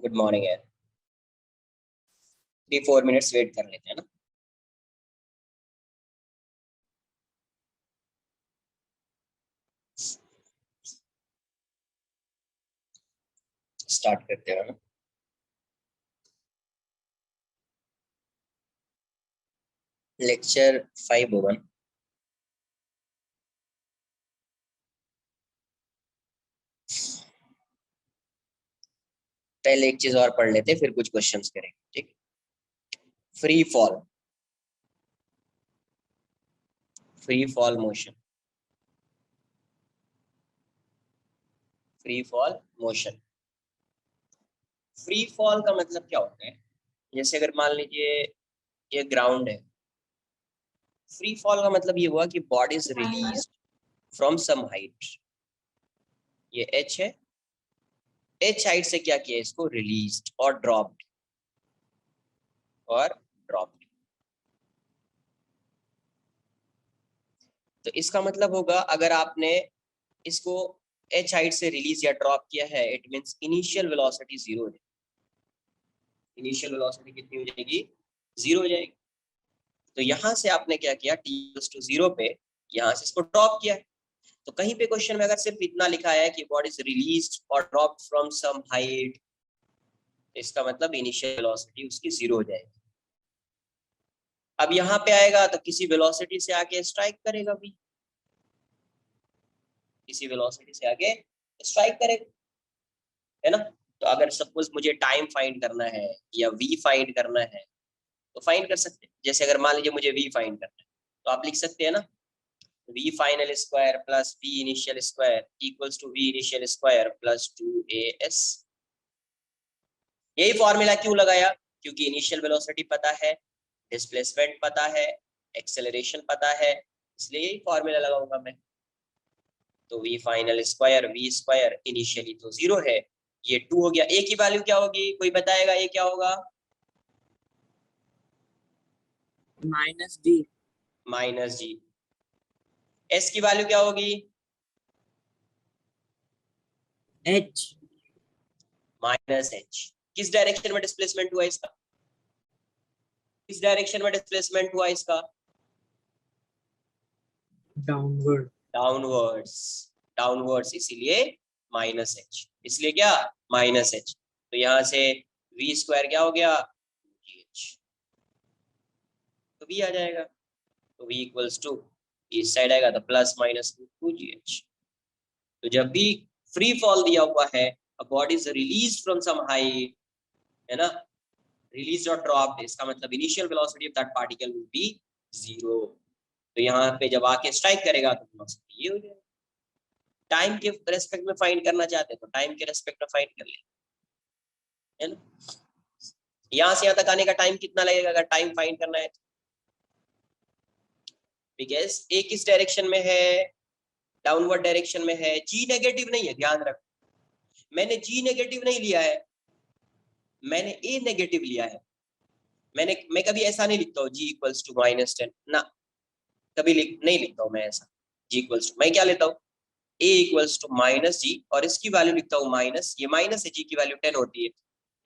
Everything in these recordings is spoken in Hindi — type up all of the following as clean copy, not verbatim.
गुड मॉर्निंग यार। 3-4 मिनट्स वेट कर लेते हैं ना। स्टार्ट करते हैं ना। लेक्चर 501। पहले एक चीज और पढ़ लेते हैं, फिर कुछ क्वेश्चंस करेंगे। ठीक। Free fall, free fall motion, free fall motion. Free fall का मतलब क्या होता है? जैसे अगर मान लीजिए ये ग्राउंड है, फ्री फॉल का मतलब ये हुआ कि body is released from some height. ये एच है, एच हाइट से क्या किया, इसको रिलीज्ड और ड्रॉप्ड और ड्रॉप्ड। तो इसका मतलब होगा अगर आपने इसको एच हाइट से रिलीज या ड्रॉप किया है, it means initial velocity zero हो जाएगी। इनिशियल वेलोसिटी कितनी हो जाएगी? जीरो हो जाएगी। तो यहां से आपने क्या किया, t=0 पे यहां से इसको ड्रॉप किया। तो कहीं पे क्वेश्चन में अगर सिर्फ इतना लिखा है कि बॉडी इज रिलीज्ड और ड्रॉप्ड फ्रॉम सम हाइट, इसका मतलब इनिशियल वेलोसिटी उसकी जीरो हो जाएगी। अब यहाँ पे आएगा तो किसी वेलोसिटी से आके स्ट्राइक करेगा भी, किसी वेलोसिटी से आगे स्ट्राइक करेगा, है ना। तो अगर सपोज मुझे टाइम फाइंड करना है या वी फाइंड करना है तो फाइंड कर सकते हैं। जैसे अगर मान लीजिए मुझे वी फाइंड करना है तो आप लिख सकते हैं ना, v final square plus v initial square equals to v initial square plus 2as। यही फॉर्मूला क्यों लगाया? क्योंकि इनिशियल वेलोसिटी पता है, डिस्प्लेसमेंट पता है, एक्सेलरेशन पता है, इसलिए यही फॉर्मूला लगाऊंगा मैं। तो v final square v square initially तो जीरो है, ये 2 हो गया। ए की वैल्यू क्या होगी, कोई बताएगा ये क्या होगा? -d -g। एस की वैल्यू क्या होगी? h -h। किस डायरेक्शन में डिस्प्लेसमेंट हुआ इसका? किस डायरेक्शन में डिस्प्लेसमेंट हुआ इसका? डाउनवर्ड डाउनवर्ड्स, डाउनवर्ड्स, इसीलिए -h। इसलिए क्या? -h। तो यहां से v स्क्वायर क्या हो गया? gh। तो v आ जाएगा, तो v इक्वल्स टू, इस साइड आएगा तो +-2gh। तो जब भी फ्री फॉल दिया हुआ है, a body is released from some height, है ना, रिलीज और ड्रॉप्ड, इसका मतलब initial velocity of that particle will be zero. तो यहाँ पे जब आके स्ट्राइक करेगा तो वेलोसिटी ये हो जाएगा। टाइम के रेस्पेक्ट में फाइंड करना चाहते हैं तो टाइम के रेस्पेक्ट में फाइंड कर ले, है ना। यहाँ से यहाँ तक आने का टाइम कितना लगेगा अगर टाइम फाइंड करना है? बिकॉज ए किस डायरेक्शन में है? डाउनवर्ड डायरेक्शन में है। जी नेगेटिव नहीं है, ध्यान रख, मैंने जी नेगेटिव नहीं लिया है, मैंने ए नेगेटिव लिया है। मैं कभी ऐसा नहीं लिखता हूँ जी इक्वल्स टू -10 ना, कभी नहीं लिखता हूँ मैं ऐसा। जी इक्वल्स टू मैं क्या लेता हूँ, ए इक्वल्स टू -g और इसकी वैल्यू लिखता हूँ माइनस, ये माइनस है, जी की वैल्यू 10 होती है,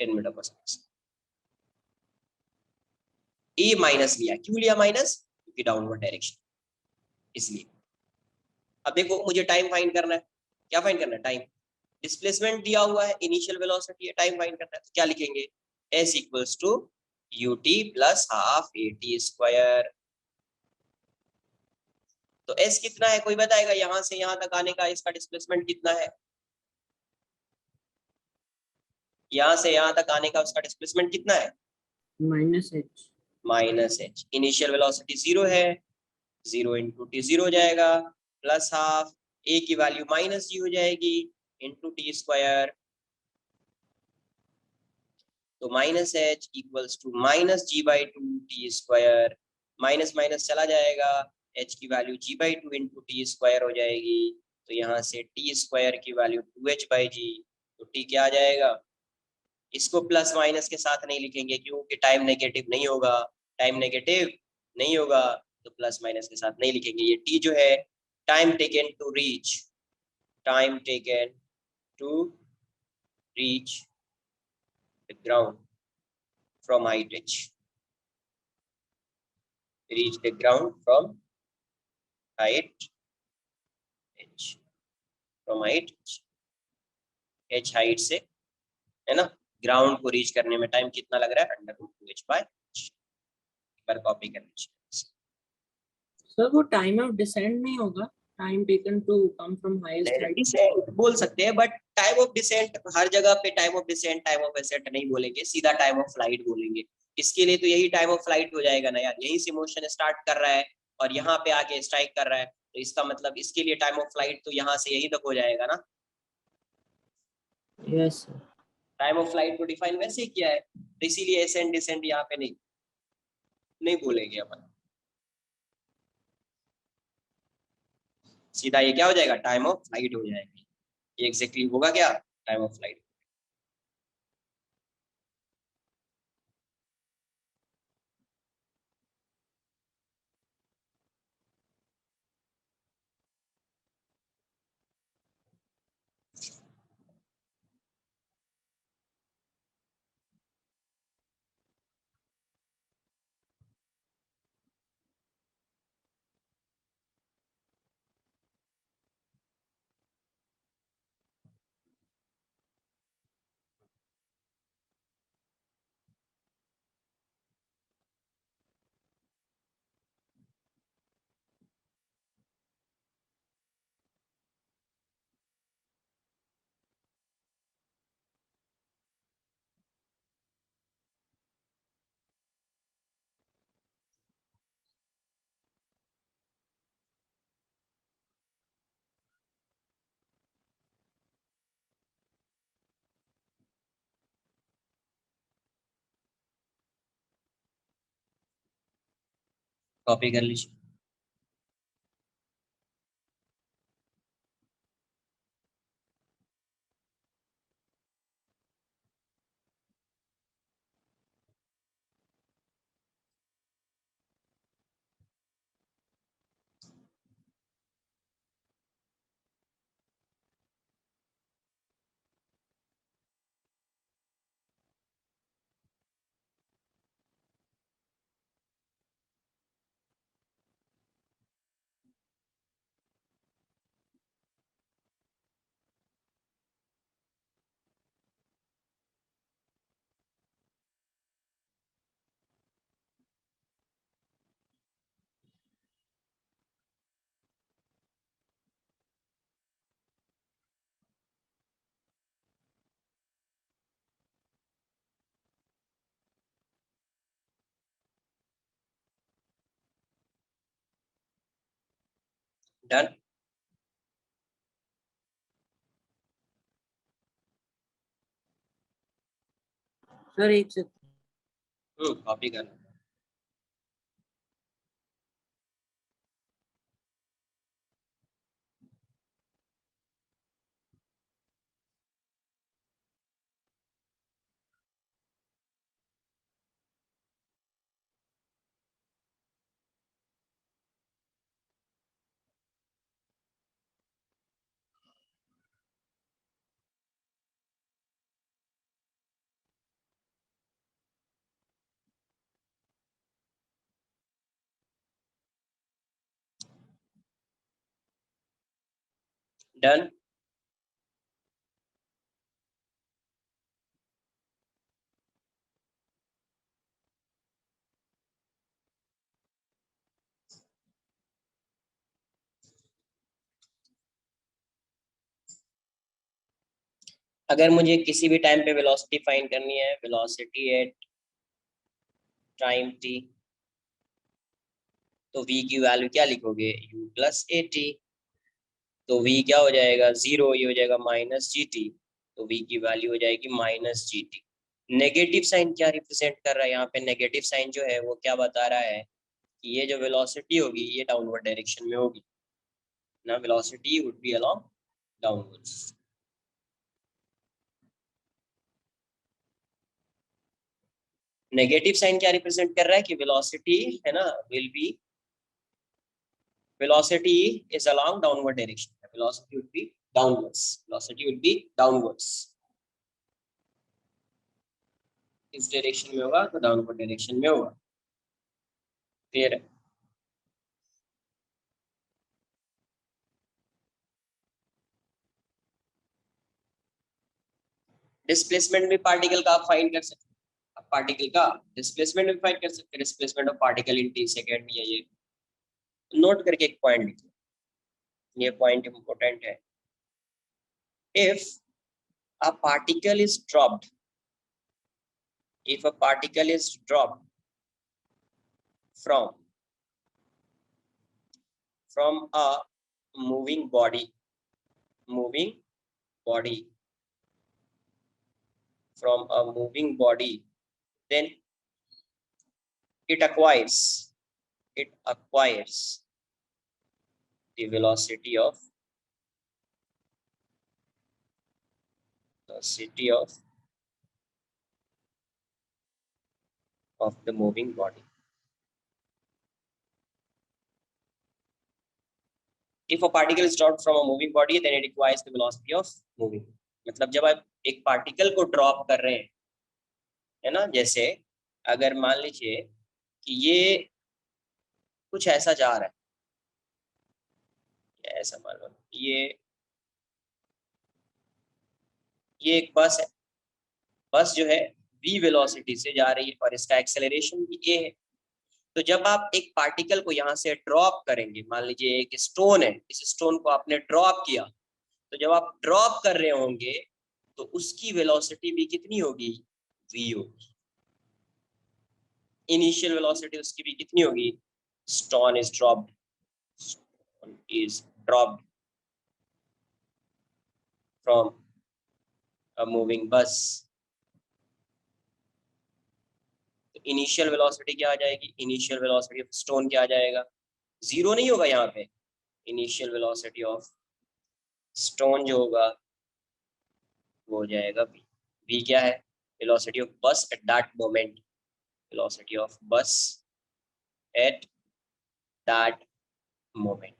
10 मीटर पर सेकंड। ए माइनस लिया, क्यों लिया माइनस? क्योंकि डाउनवर्ड डायरेक्शन, इसलिए। अब देखो मुझे टाइम फाइंड करना है, क्या फाइंड करना है? टाइम। डिस्प्लेसमेंट दिया हुआ है, इनिशियल वेलोसिटी है, टाइम फाइंड करना है, तो क्या लिखेंगे? s equals to ut plus half at square. तो s कितना है, कोई बताएगा? यहां से यहां तक आने का इसका डिस्प्लेसमेंट कितना है? यहां से यहां तक आने का उसका डिस्प्लेसमेंट कितना है? -h। -h। Initial velocity zero है, 0 इंटू टी जीरो हो जाएगा, प्लस हाफ ए की वैल्यू -g हो जाएगी इंटू टी स्क्वायर। तो -h equals to -g/2 t square, minus minus चला जाएगा, h की value g/2 into t square हो जाएगी। तो यहाँ से टी स्क्वायर की वैल्यू 2h/g, तो टी क्या आ जाएगा? इसको प्लस माइनस के साथ नहीं लिखेंगे क्योंकि टाइम नेगेटिव नहीं होगा, टाइम नेगेटिव नहीं होगा तो प्लस माइनस के साथ नहीं लिखेंगे। ये टी जो है, time taken to reach, time taken to reach ground from height h. Reach the ground from height h. From height h height से, है ना, ग्राउंड को रीच करने में टाइम कितना लग रहा है? √2h/h। एक बार कॉपी कर लीजिए। सर वो टाइम ऑफ डिसेंट नहीं होगा, time taken to come from highest height descent बोल सकते हैं, बट टाइम ऑफ डिसेंट हर जगह पे time of descent time of ascent नहीं बोलेंगे, सीधा टाइम ऑफ फ्लाइट बोलेंगे। इसके लिए तो यही टाइम ऑफ फ्लाइट हो जाएगा ना यार, यहीं से मोशन स्टार्ट कर रहा है और यहाँ पे आके स्ट्राइक कर रहा है, तो इसका मतलब इसके लिए टाइम ऑफ फ्लाइट तो यहाँ से यहीं तक हो जाएगा ना। Yes sir. Time of flight को डिफाइन वैसे ही किया है, तो इसीलिए एसेंट डिसेंट यहाँ पे नहीं बोलेंगे अपन, सीधा ये क्या हो जाएगा? टाइम ऑफ फ्लाइट हो जाएगी। ये एग्जैक्टली होगा क्या? Time of flight. कॉपी कर लीजिए। डन। सर एक से कॉपी कर। डन। अगर मुझे किसी भी टाइम पे वेलोसिटी फाइंड करनी है, वेलोसिटी एट टाइम टी, तो v की वैल्यू क्या लिखोगे? u plus A T. तो v क्या हो जाएगा? 0, ये हो जाएगा माइनस जी टी, तो v की वैल्यू हो जाएगी minus G T. Negative sign क्या रिप्रेजेंट कर रहा है यहाँ पे? नेगेटिव साइन जो है वो क्या बता रहा है कि ये जो वेलोसिटी होगी ये डाउनवर्ड डायरेक्शन में होगी ना, velocity would be along downwards. Negative sign क्या रिप्रेजेंट कर रहा है कि वेलोसिटी है ना will be, velocity is along downward direction, velocity would be downwards, velocity would be downwards। इस डायरेक्शन में होगा तो डाउनवर्ड डायरेक्शन में होगा। क्लियर है? डिस्प्लेसमेंट भी पार्टिकल का आप फाइंड कर सकते हैं, पार्टिकल का डिस्प्लेसमेंट भी फाइंड कर सकते हैं, displacement of particle in T second, ये नोट करके एक पॉइंट लिखिए, ये पॉइंट इंपॉर्टेंट है। If a particle is dropped, if a particle is dropped from a moving body, moving body from a moving body, then it acquires the velocity of the moving body. If a particle is dropped from a moving body, then it acquires the velocity of moving. मतलब जब आप एक पार्टिकल को ड्रॉप कर रहे हैं, है ना, जैसे अगर मान लीजिए कि ये कुछ ऐसा जा रहा है, ऐसा मान लो ये एक बस है, बस जो है v वेलोसिटी से जा रही है और इसका एक्सेलरेशन भी a है। तो जब आप एक पार्टिकल को यहाँ से ड्रॉप करेंगे, मान लीजिए एक स्टोन है, इस स्टोन को आपने ड्रॉप किया, तो जब आप ड्रॉप कर रहे होंगे तो उसकी वेलोसिटी भी कितनी होगी, v होगी। इनिशियल वेलोसिटी उसकी भी कितनी होगी, stone is dropped from a moving बस। तो इनिशियल वेलोसिटी क्या आ जाएगी, इनिशियल वेलोसिटी ऑफ स्टोन क्या आ जाएगा, जीरो नहीं होगा यहाँ पे, इनिशियल वेलोसिटी ऑफ स्टोन जो होगा वो हो जाएगा v। v क्या है, वेलोसिटी ऑफ बस at that moment, velocity of बस एट दैट मोमेंट,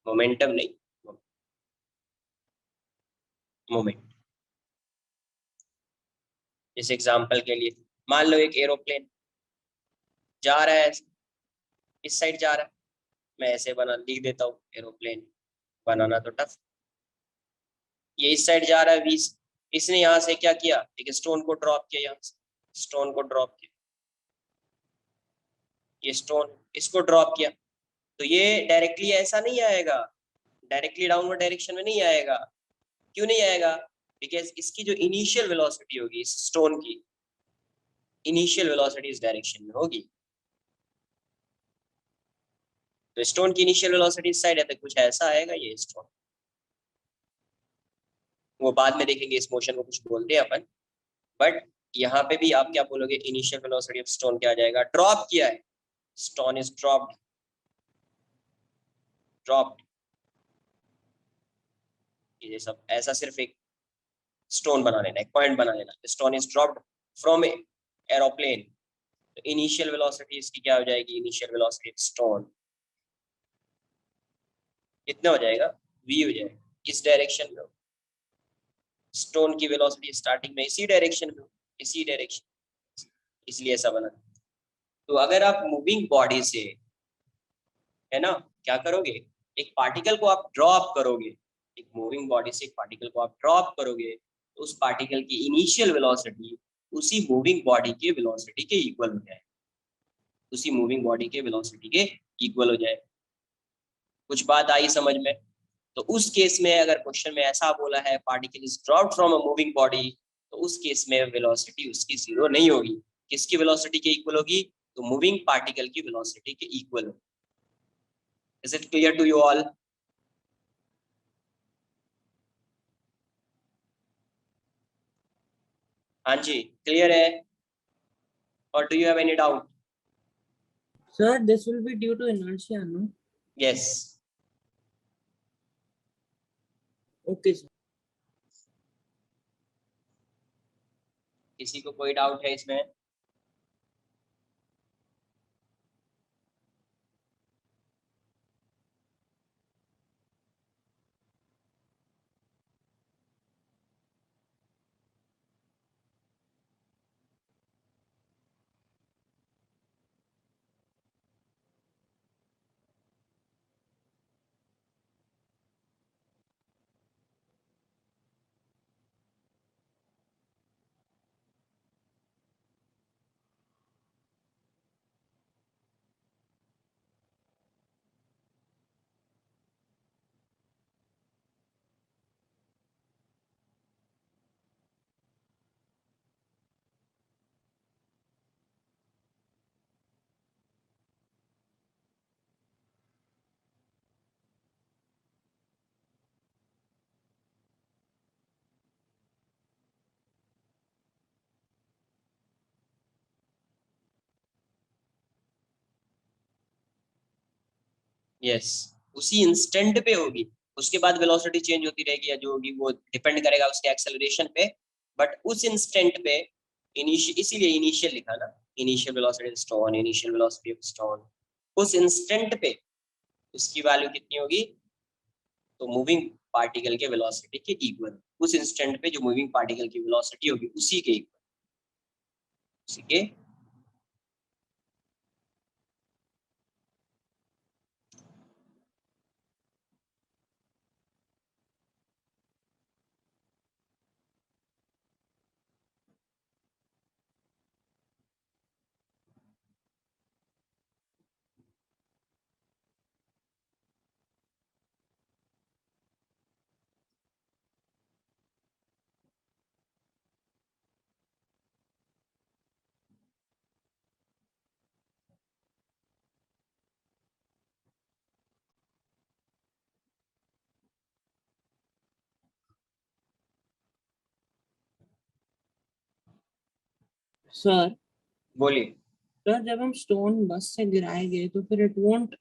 मोमेंटम नहीं, मोमेंट। इस एग्जांपल के लिए मान लो एक एरोप्लेन जा रहा है, इस साइड जा रहा है, मैं ऐसे बना लिख देता हूँ, एरोप्लेन बनाना तो टफ। ये इस साइड जा रहा है 20, इसने यहाँ से क्या किया, एक स्टोन को ड्रॉप किया, यहाँ से स्टोन को ड्रॉप किया, ये स्टोन इसको ड्रॉप किया, तो ये डायरेक्टली ऐसा नहीं आएगा, डायरेक्टली डाउनवर्ड डायरेक्शन में नहीं आएगा। क्यों नहीं आएगा, बिकॉज इसकी जो इनिशियल वेलोसिटी होगी इस स्टोन की, इनिशियल वेलोसिटी इस डायरेक्शन में होगी। तो स्टोन की इनिशियल वेलोसिटी इस साइड है, तो कुछ ऐसा आएगा ये स्टोन, वो बाद में देखेंगे, इस मोशन को कुछ बोलते हैं अपन, बट यहाँ पे भी आप क्या बोलोगे, इनिशियल वेलोसिटी ऑफ स्टोन क्या आ जाएगा, ड्रॉप किया है, स्टोन इज ड्रॉप्ड, ये सब ऐसा सिर्फ एक स्टोन बना लेना, एक पॉइंट बना लेना, stone is dropped from aeroplane, तो इनिशियल वेलोसिटी इसकी क्या हो जाएगी, इनिशियल वेलोसिटी ऑफ स्टोन कितना हो जाएगा, v हो जाएगा। किस डायरेक्शन में, स्टोन की वेलोसिटी स्टार्टिंग में इसी डायरेक्शन में, इसी डायरेक्शन, इसलिए ऐसा बना। तो अगर आप मूविंग बॉडी से, है ना, क्या करोगे, एक पार्टिकल को आप ड्रॉप करोगे, एक मूविंग बॉडी से एक पार्टिकल को आप ड्रॉप करोगे, तो उस पार्टिकल की इनिशियल वेलोसिटी उसी मूविंग बॉडी के वेलोसिटी के इक्वल हो जाए, उसी मूविंग बॉडी के वेलोसिटी के इक्वल हो जाए। कुछ बात आई समझ में? तो उस केस में अगर क्वेश्चन में ऐसा बोला है particle is dropped from a moving body, तो उस केस में वेलोसिटी उसकी जीरो नहीं होगी, किसकी वेलोसिटी के इक्वल होगी, तो मूविंग पार्टिकल की वेलोसिटी के इक्वल होगी। Is it clear to you all? हाँ जी, क्लियर है, और do you have any doubt? Sir, this will be due to inertia, no? Yes. Okay, sir. किसी को कोई डाउट है इसमें? यस, उसी इंस्टेंट पे होगी, उसके बाद वेलोसिटी चेंज होती रहेगी या जो होगी वो डिपेंड करेगा उसके एक्सेलरेशन पे, बट उस इंस्टेंट पे इसीलिए इनिशियल लिखा ना, initial velocity stone, initial velocity of stone, उस इंस्टेंट पे उसकी वैल्यू कितनी होगी, तो मूविंग पार्टिकल के वेलोसिटी के इक्वल, उस इंस्टेंट पे जो मूविंग पार्टिकल की वेलोसिटी होगी उसी के इक्वल, उसी के। सर, बोलिए। सर जब हम स्टोन बस से गिराए गए तो फिर इट वोंट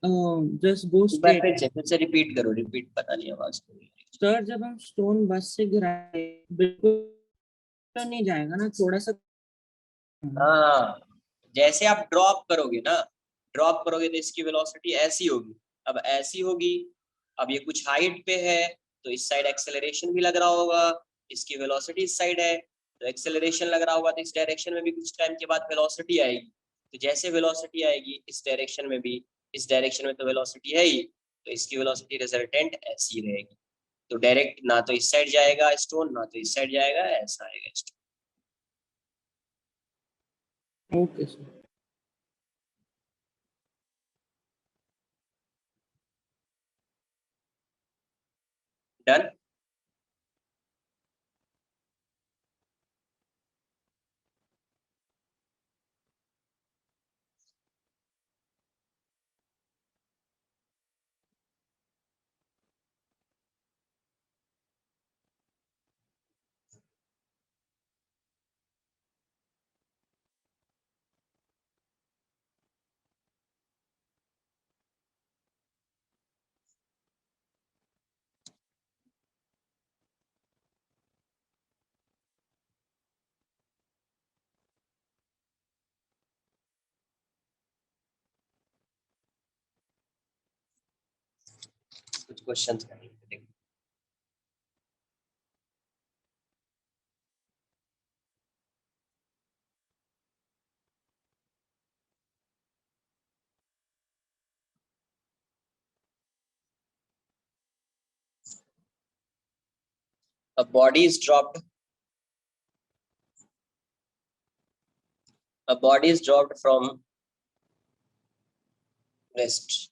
जस्ट गो एक बार स्ट्रेट। फिर से रिपीट करो, रिपीट, पता नहीं आवाज क्यों नहीं आ रही। सर जब हम स्टोन बस से गिराए बिल्कुल तो नहीं जाएगा ना, थोड़ा सा। हाँ, जैसे आप ड्रॉप करोगे ना, ड्रॉप करोगे तो इसकी वेलोसिटी ऐसी होगी, अब ऐसी होगी, अब ये कुछ हाइट पे है तो इस साइड एक्सेलरेशन भी लग रहा होगा, इसकी वेलोसिटी इस साइड है तो एक्सेलरेशन लग रहा होगा, तो इस डायरेक्शन में भी कुछ टाइम के बाद वेलोसिटी आएगी, तो जैसे वेलोसिटी आएगी इस डायरेक्शन में भी, इस डायरेक्शन में तो वेलोसिटी है ही, तो इसकी वेलोसिटी रिजल्टेंट ऐसी रहेगी, तो डायरेक्ट ना तो इस साइड जाएगा स्टोन, ना तो इस साइड जाएगा, ऐसा आएगा स्टोन। Okay sir. डन। कुछ क्वेश्चंस करेंगे। A body is dropped. A body is dropped from rest.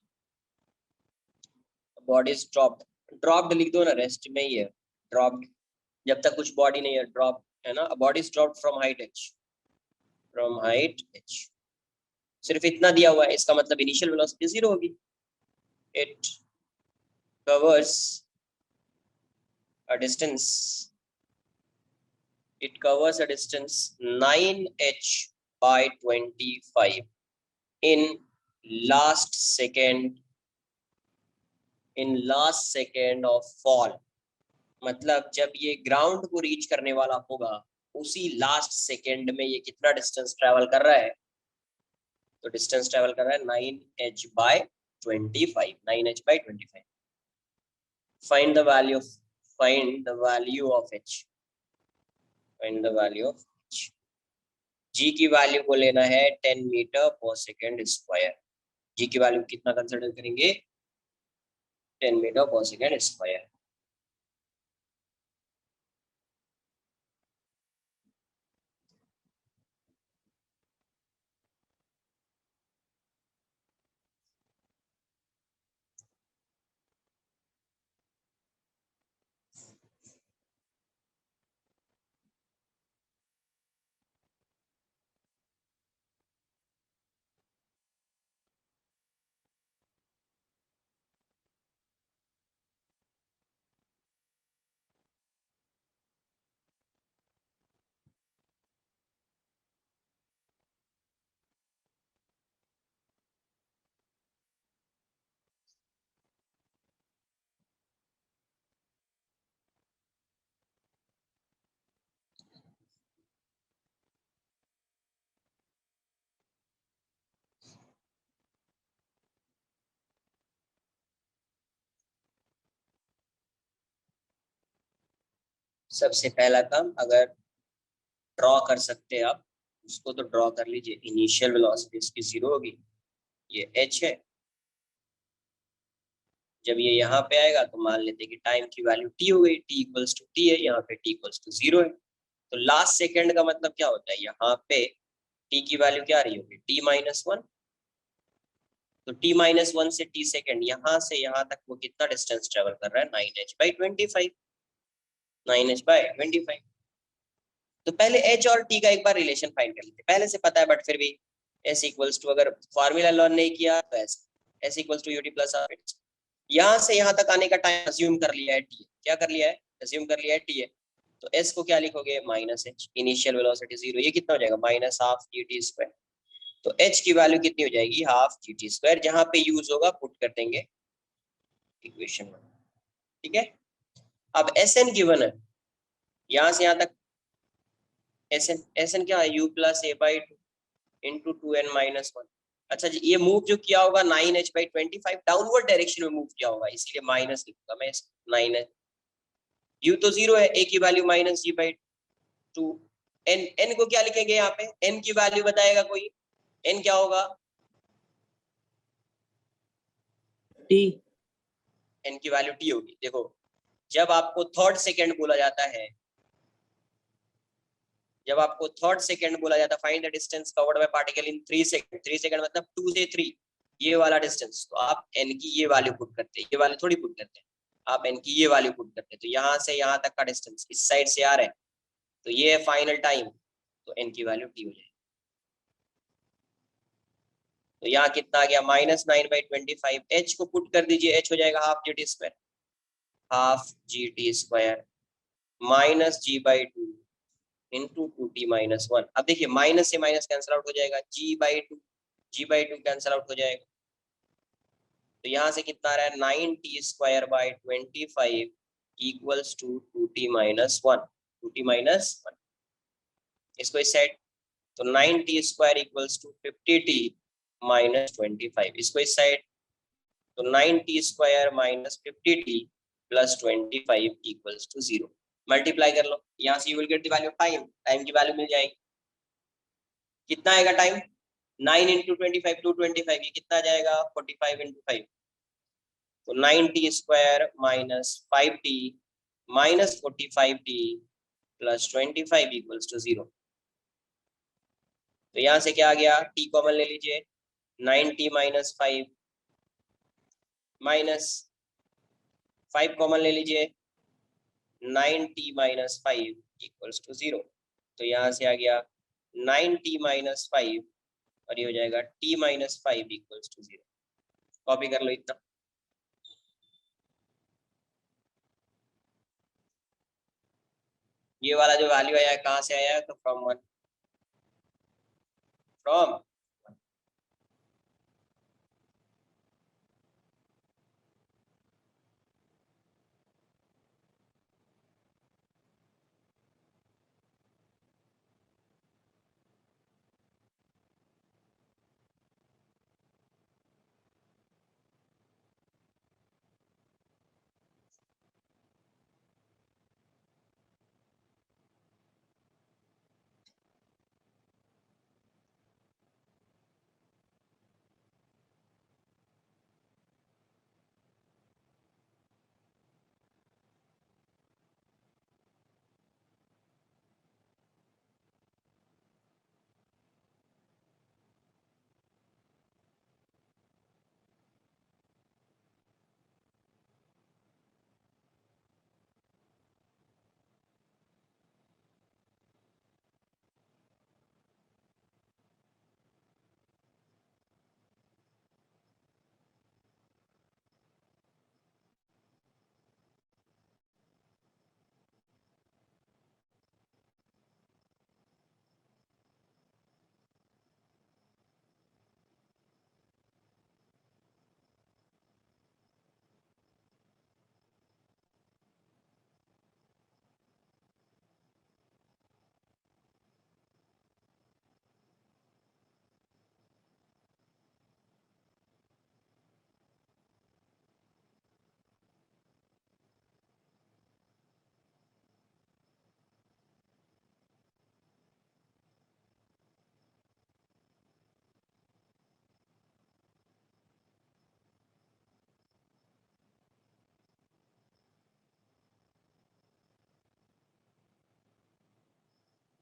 A body is dropped. Dropped लिख दो ना, रेस्ट में ही है ड्रॉप्ड, जब तक कुछ बॉडी नहीं है ड्रॉप है ना। A body is dropped from height h, from height h, सिर्फ इतना दिया हुआ है, इसका मतलब इनिशियल वेलोसिटी जीरो होगी। It covers a distance. It covers a distance 9h by 25 in last second, in last second of fall, मतलब जब ये ग्राउंड को रीच करने वाला होगा उसी लास्ट सेकेंड में ये कितना डिस्टेंस ट्रेवल कर रहा है, तो डिस्टेंस ट्रेवल कर रहा है 9h/25, 9h/25। Find the value of, find the value of h, find the value of h। g की वैल्यू को लेना है 10 मीटर पर सेकेंड स्क्वायर। g की वैल्यू कितना कंसिडर करेंगे, 10 मीटर पर सेकेंड स्क्वायर। सबसे पहला काम, अगर ड्रॉ कर सकते हैं आप उसको तो ड्रॉ कर लीजिए। इनिशियल वेलोसिटी इसकी 0 होगी, ये h है। जब ये यहाँ पे आएगा तो मान लेते हैं कि टाइम की वैल्यू t हो गई, t इक्वल्स टू t है, यहाँ पे t इक्वल्स टू 0 है। तो लास्ट सेकंड का मतलब क्या होता है, यहाँ पे t की वैल्यू क्या रही होगी, t माइनस 1। तो t माइनस 1 से t सेकंड, यहाँ से यहाँ तक वो कितना डिस्टेंस ट्रेवल कर रहा है, 9h/25। 9h/25। तो पहले h और t का एक बार रिलेशन फाइंड कर लेते हैं, पहले से पता है बट फिर भी s इक्वल्स टू, अगर फॉर्मूला लर्न नहीं किया तो s equals to ut plus r। यहाँ से यहाँ तक आने का टाइम अज्यूम कर लिया है t, क्या कर लिया है, अज्यूम कर लिया है t है। तो s को क्या लिखोगे, माइनस h, इनिशियल वेलोसिटी 0, ये कितना हो जाएगा, माइनस हाफ gt स्क्वायर। तो h की वैल्यू कितनी हो जाएगी, हाफ gt स्क्वायर, जहां पे यूज होगा पुट कर देंगे इक्वेशन में। ठीक है, अब Sn गिवन है, यहाँ से यहाँ तक Sn क्या है, u plus a/2 into 2n-1। अच्छा जी, ये मूव जो किया होगा 9h/25 डाउनवर्ड डायरेक्शन में मूव किया होगा, इसलिए माइनस लिखूंगा मैं 9h। u तो 0 है, a की वैल्यू माइनस g/2। n को क्या लिखेंगे, यहाँ पे n की वैल्यू बताएगा कोई, n क्या होगा, t n की वैल्यू t होगी। देखो, जब आपको थर्ड सेकेंड बोला जाता है, जब आपको थर्ड सेकेंड बोला जाता है, find the distance covered by particle in 3 second. 3 second मतलब 2 से 3, ये वाला डिस्टेंस, तो आप n की ये वैल्यू पुट करते हैं, ये वैल्यू थोड़ी पुट करते हैं, आप n की ये वैल्यू पुट करते हैं। तो यहाँ से यहाँ तक का डिस्टेंस इस साइड से आ रहा है, तो ये है फाइनल टाइम, तो n की वैल्यू t हो जाएगी। तो यहाँ कितना आ गया, -9/25। h को पुट कर दीजिए, h हो जाएगा half gt square, half gt square minus g/2 into 2t-1। अब देखिए माइनस से माइनस कैंसिल आउट हो जाएगा, g/2 कैंसिल आउट हो जाएगा। तो यहाँ से कितना आ रहा है, 9t²/25 equals to 2t-1। 2t-1 इसको इस साइड, तो 9t² इक्वल्स टू 50t-25, इसको इस साइड, तो 9t² minus 50t plus 25 equals to 0। Multiply कर लो, यहाँ से you will get the value of time, time की वैल्यू मिल जाएगी। कितना आएगा टाइम, 9 इंटू 25 225, ये कितना जाएगा, 45 इंटू 5। तो 9t² minus 5t minus 45t plus 25 equals to 0। तो यहाँ से क्या आ गया, t कॉमन ले लीजिए, 9t माइनस 5 माइनस 5 कॉमन ले लीजिए, 9t माइनस 5 इक्वल्स टू 0। तो यहाँ से आ गया 9t माइनस 5 और ये हो जाएगा t-5 इक्वल्स टू 0। कॉपी कर लो इतना। ये वाला जो वैल्यू आया है कहाँ से आया है, तो from 1, from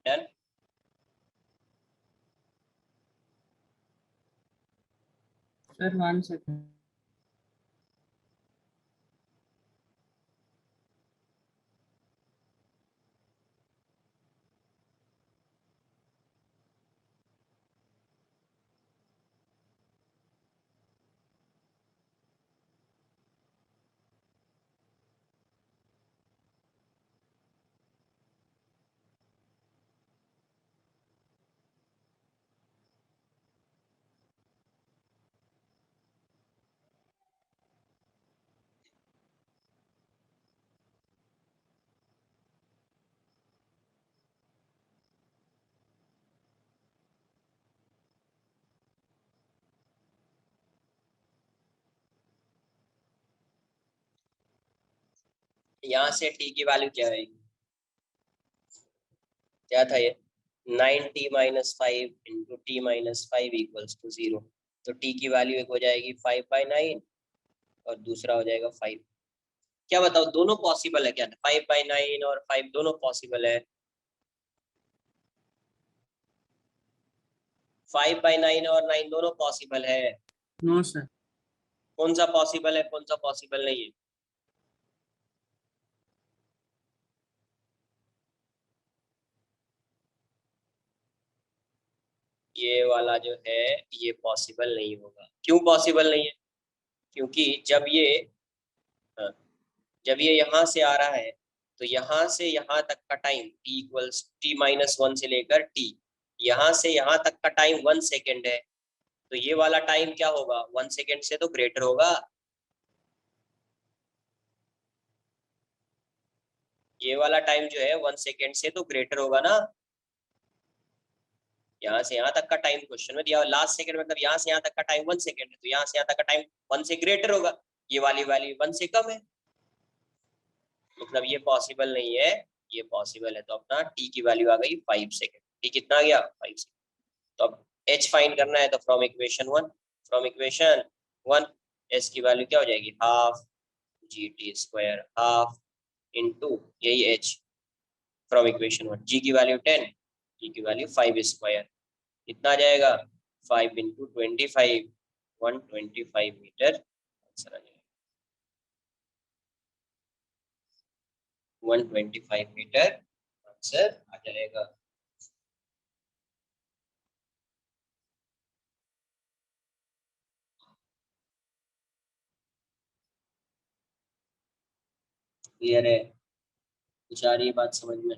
done. Sir 1 second. यहाँ से टी की वैल्यू क्या आएगी, क्या था ये 9t minus 5 into T minus 5 equals to 0। तो टी की वैल्यू एक हो जाएगी 5/9 और दूसरा हो जाएगा 5। क्या बताओ दोनों पॉसिबल है क्या, 5/9 और 5 दोनों पॉसिबल है? 5/9 और 9 दोनों पॉसिबल है? No sir. कौन सा पॉसिबल है, कौन सा पॉसिबल नहीं है? ये वाला जो है ये पॉसिबल नहीं होगा। क्यों पॉसिबल नहीं है? क्योंकि हाँ, जब ये यहाँ से आ रहा है तो यहाँ से यहाँ तक का टाइम t इक्वल्स t-1 से लेकर t, यहाँ से यहाँ तक का टाइम 1 सेकेंड है। तो ये वाला टाइम क्या होगा, 1 सेकेंड से तो ग्रेटर होगा। ये वाला टाइम जो है 1 सेकेंड से तो ग्रेटर होगा ना। यहाँ से यहाँ तक का टाइम क्वेश्चन में दिया लास्ट सेकंड, मतलब यहाँ से यहाँ तक का टाइम 1 सेकेंड है, तो यहाँ से यहाँ तक का टाइम 1 से ग्रेटर होगा। ये वाली वैल्यू 1 से कम है, मतलब ये पॉसिबल नहीं है। ये पॉसिबल है, तो अपना t की वैल्यू आ गई 5 सेकेंड। t कितना आ गया 5 सेकेंड। तो अब h फाइंड करना है, तो फ्रॉम इक्वेशन 1 s की वैल्यू क्या हो जाएगी, हाफ gt² हाफ इंटू यही h फ्रॉम इक्वेशन 1। g की वैल्यू 10, g की वैल्यू 5²। कितना आ जाएगा 5 इंटू 25, 125 मीटर आंसर आ जाएगा। 125 मीटर आंसर आ जाएगा। क्लियर है, कुछ आ रही है बात समझ में?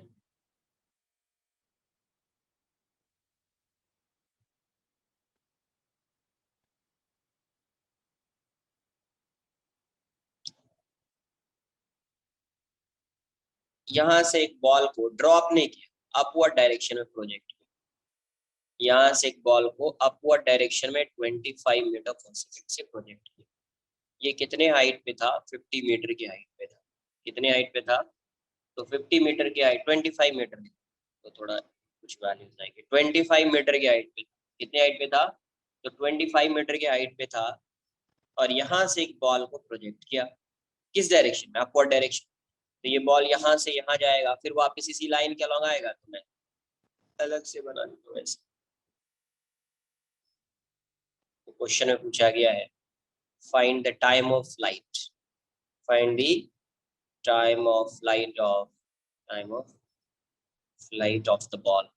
यहाँ से एक बॉल को ड्रॉप नहीं किया, अपवर्ड डायरेक्शन में प्रोजेक्ट किया। यहाँ से एक बॉल को अपवर्ड डायरेक्शन में 25 मीटर पर सेकंड से प्रोजेक्ट किया। ये कितने हाइट पे था, 50 मीटर की हाइट पे था। कितने हाइट पे था, तो 50 मीटर की हाइट 25 मीटर, तो थोड़ा कुछ वैल्यूज आएंगे। 25 मीटर की हाइट पे, कितने हाइट पे था, तो 25 मीटर की हाइट पे था। और यहाँ से एक बॉल को प्रोजेक्ट किया, किस डायरेक्शन में, अपवर्ड डायरेक्शन। तो ये बॉल यहाँ से यहाँ जाएगा, फिर वापस इसी लाइन के अलॉन्ग आएगा। तो मैं अलग से बना देता हूँ ऐसे। तो क्वेश्चन में पूछा गया है find the time of flight, find the time of flight of the ball.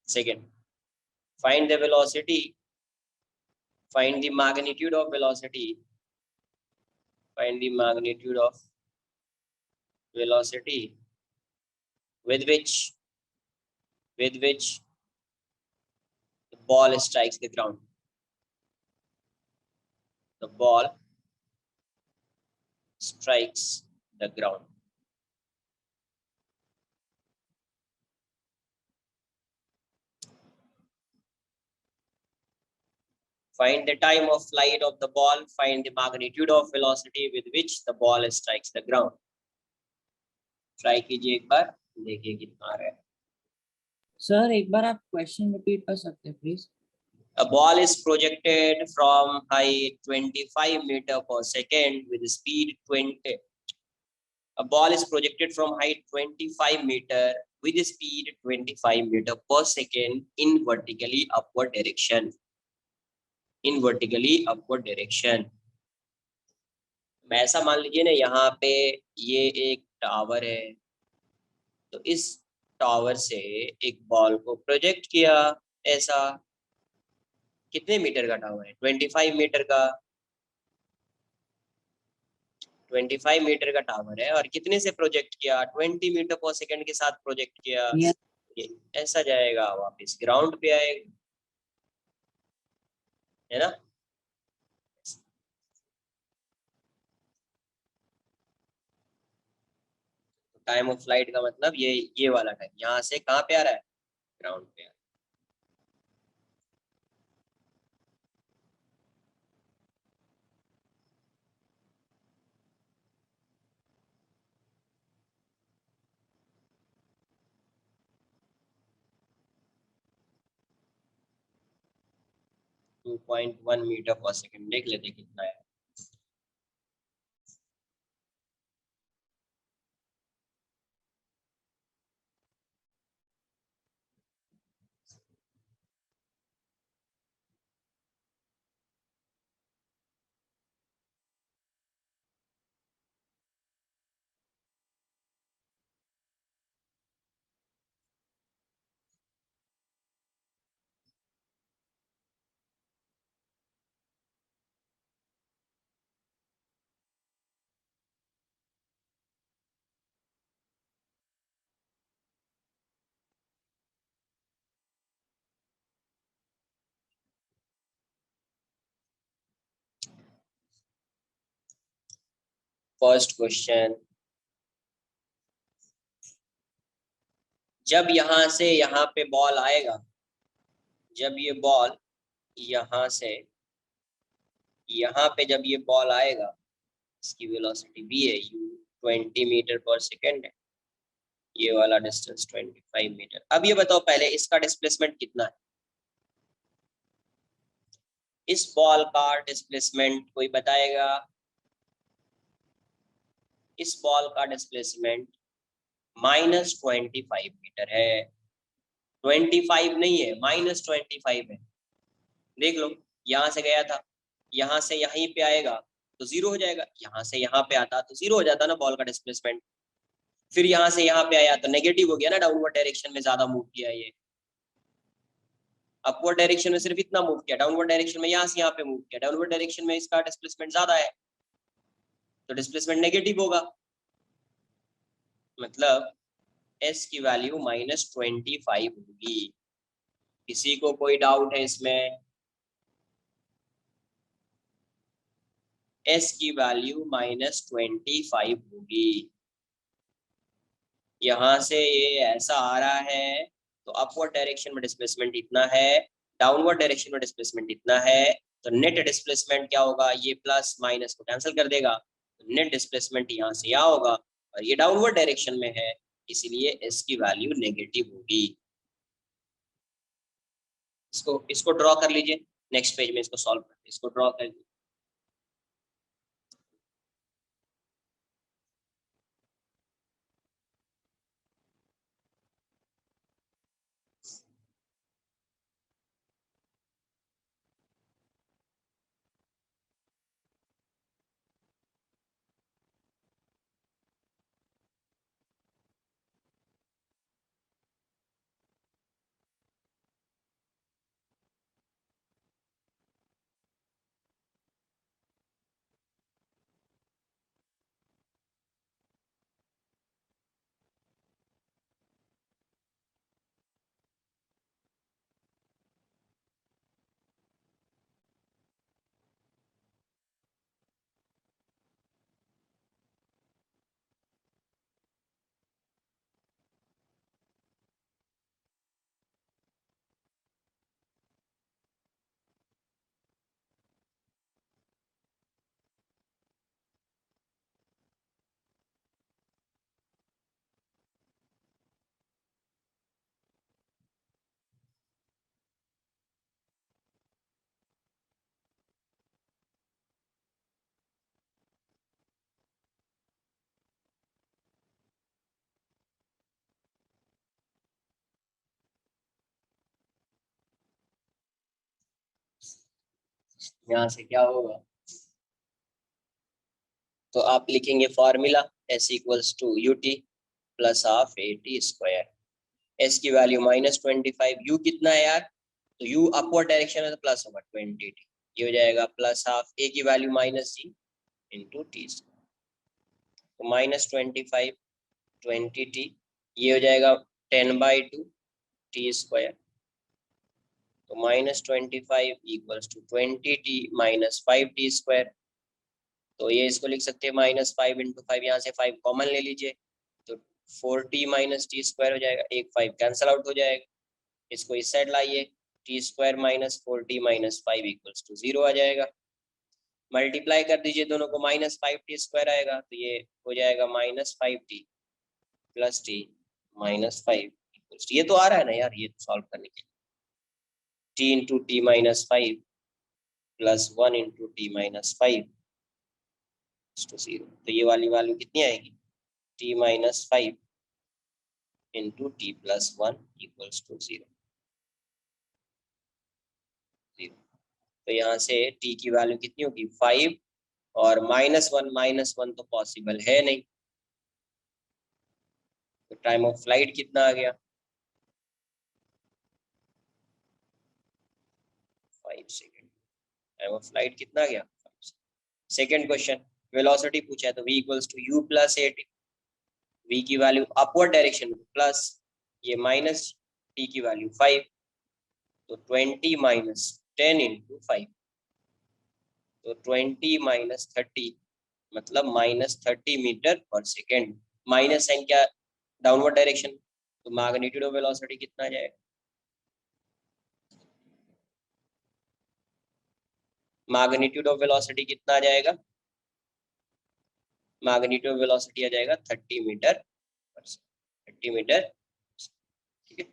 Second, find the velocity, find the magnitude of velocity, find the magnitude of velocity with which the ball strikes the ground. The ball strikes the ground. Find the time of flight of the ball, find the magnitude of velocity with which the ball strikes the ground. Try कीजिए एक बार, देखिए कितना आ रहा है। सर एक बार आप क्वेश्चन रिपीट कर सकते हैं please? A ball is projected from height 25 meter per second with speed A ball is projected from height 25 meter with speed 25 meter per second in vertically upward direction. In vertically upward direction. ऐसा मान लीजिए ना, यहाँ पे ये एक टावर है, तो इस टावर से एक बॉल को प्रोजेक्ट किया ऐसा। कितने मीटर का टावर है? 25 मीटर का। 25 मीटर का टावर है और कितने से प्रोजेक्ट किया? 20 मीटर पर सेकंड के साथ प्रोजेक्ट किया। ये ऐसा जाएगा, वापस ग्राउंड पे आएगा, है ना। टाइम ऑफ फ्लाइट का मतलब ये वाला टाइम यहाँ से कहाँ पे आ रहा है? ग्राउंड पे आ रहा है। 2.1 मीटर पर सेकंड, देख लेते कितना है। फर्स्ट क्वेश्चन, जब यहाँ से यहाँ पे बॉल आएगा, जब ये बॉल यहाँ से यहाँ पे जब ये बॉल आएगा, इसकी वेलोसिटी v है, u 20 मीटर पर सेकंड है, ये वाला डिस्टेंस 25 मीटर। अब ये बताओ पहले इसका डिस्प्लेसमेंट कितना है? इस बॉल का डिस्प्लेसमेंट कोई बताएगा? इस बॉल का डिस्प्लेसमेंट -25 मीटर है। 25 नहीं है, -25 है। देख लो, यहाँ से गया था, यहाँ से यहीं पे आएगा तो जीरो हो जाएगा, यहाँ से यहाँ पे आता तो जीरो हो जाता ना बॉल का डिस्प्लेसमेंट। फिर यहाँ से यहाँ पे आया तो नेगेटिव हो गया ना, डाउनवर्ड डायरेक्शन में ज्यादा मूव किया ये। अपवर्ड डायरेक्शन में सिर्फ इतना मूव किया, डाउनवर्ड डायरेक्शन में यहाँ से यहाँ पे मूव किया, डाउनवर्ड डायरेक्शन में इसका डिस्प्लेसमेंट ज्यादा है, तो डिस्प्लेसमेंट नेगेटिव होगा। मतलब s की वैल्यू -25 होगी। किसी को कोई डाउट है इसमें? s की वैल्यू -25 होगी। यहाँ से ये ऐसा आ रहा है तो अपवर्ड डायरेक्शन में डिस्प्लेसमेंट इतना है, डाउनवर्ड डायरेक्शन में डिस्प्लेसमेंट इतना है, तो नेट डिस्प्लेसमेंट क्या होगा? ये प्लस माइनस को कैंसिल कर देगा, तो नेट डिस्प्लेसमेंट यहाँ से यहाँ होगा, और ये डाउनवर्ड डायरेक्शन में है, इसीलिए s की वैल्यू नेगेटिव होगी। इसको ड्रॉ कर लीजिए, नेक्स्ट पेज में इसको सॉल्व करते, इसको ड्रॉ कर लीजिए। यहाँ से क्या होगा, तो आप लिखेंगे formula s equals to U T plus half A T square. S की वैल्यू -25, यू कितना है यार, तो यू अपवर्ड डायरेक्शन में तो प्लस होगा 20 टी, ये हो जाएगा प्लस हाफ, ए की वैल्यू -g इंटू टी, तो -25 20 टी, ये हो जाएगा 10/2 टी स्क्वायर, तो -25 equals to 20 T minus 5 T square. तो ये इसको लिख सकते हैं -5 इंटू 5, यहाँ से 5 कॉमन ले लीजिए, तो 4t माइनस टी स्क्वायर हो जाएगा, एक 5 कैंसल आउट हो जाएगा, इसको इस साइड लाइए, T square minus 4t minus 5 equals to 0 आ जाएगा। मल्टीप्लाई कर दीजिए दोनों को, -5t स्क्वायर आएगा, तो ये हो जाएगा -5t plus T minus 5 equals, ये तो आ रहा है ना यार, ये तो सॉल्व करने के लिए, t into T minus 5 plus 1 into T minus 5 to 0, तो ये वाली वैल्यू कितनी आएगी, t minus 5 into T plus 1 equals to 0। तो यहाँ से t की वैल्यू कितनी होगी 5, और -1 तो पॉसिबल है नहीं, तो टाइम ऑफ फ्लाइट कितना आ गया 5 सेकेंड, टाइम ऑफ फ्लाइट कितना आ गया 5 सेकेंड। क्वेश्चन वेलोसिटी पूछा है, तो v equals to u plus A T, v की वैल्यू अपवर्ड डायरेक्शन में प्लस, ये माइनस t की वैल्यू 5, तो 20 माइनस 10 इंटू 5, तो 20 माइनस 30 मतलब -30 मीटर पर सेकेंड, माइनस साइन क्या डाउनवर्ड डायरेक्शन, तो मैग्नीट्यूड ऑफ वेलोसिटी कितना आ जाएगा, मैग्नीट्यूड ऑफ वेलोसिटी कितना आ जाएगा, मैग्नीट्यूड ऑफ वेलोसिटी आ जाएगा 30 मीटर पर सेकेंड, 30 मीटर, ठीक है।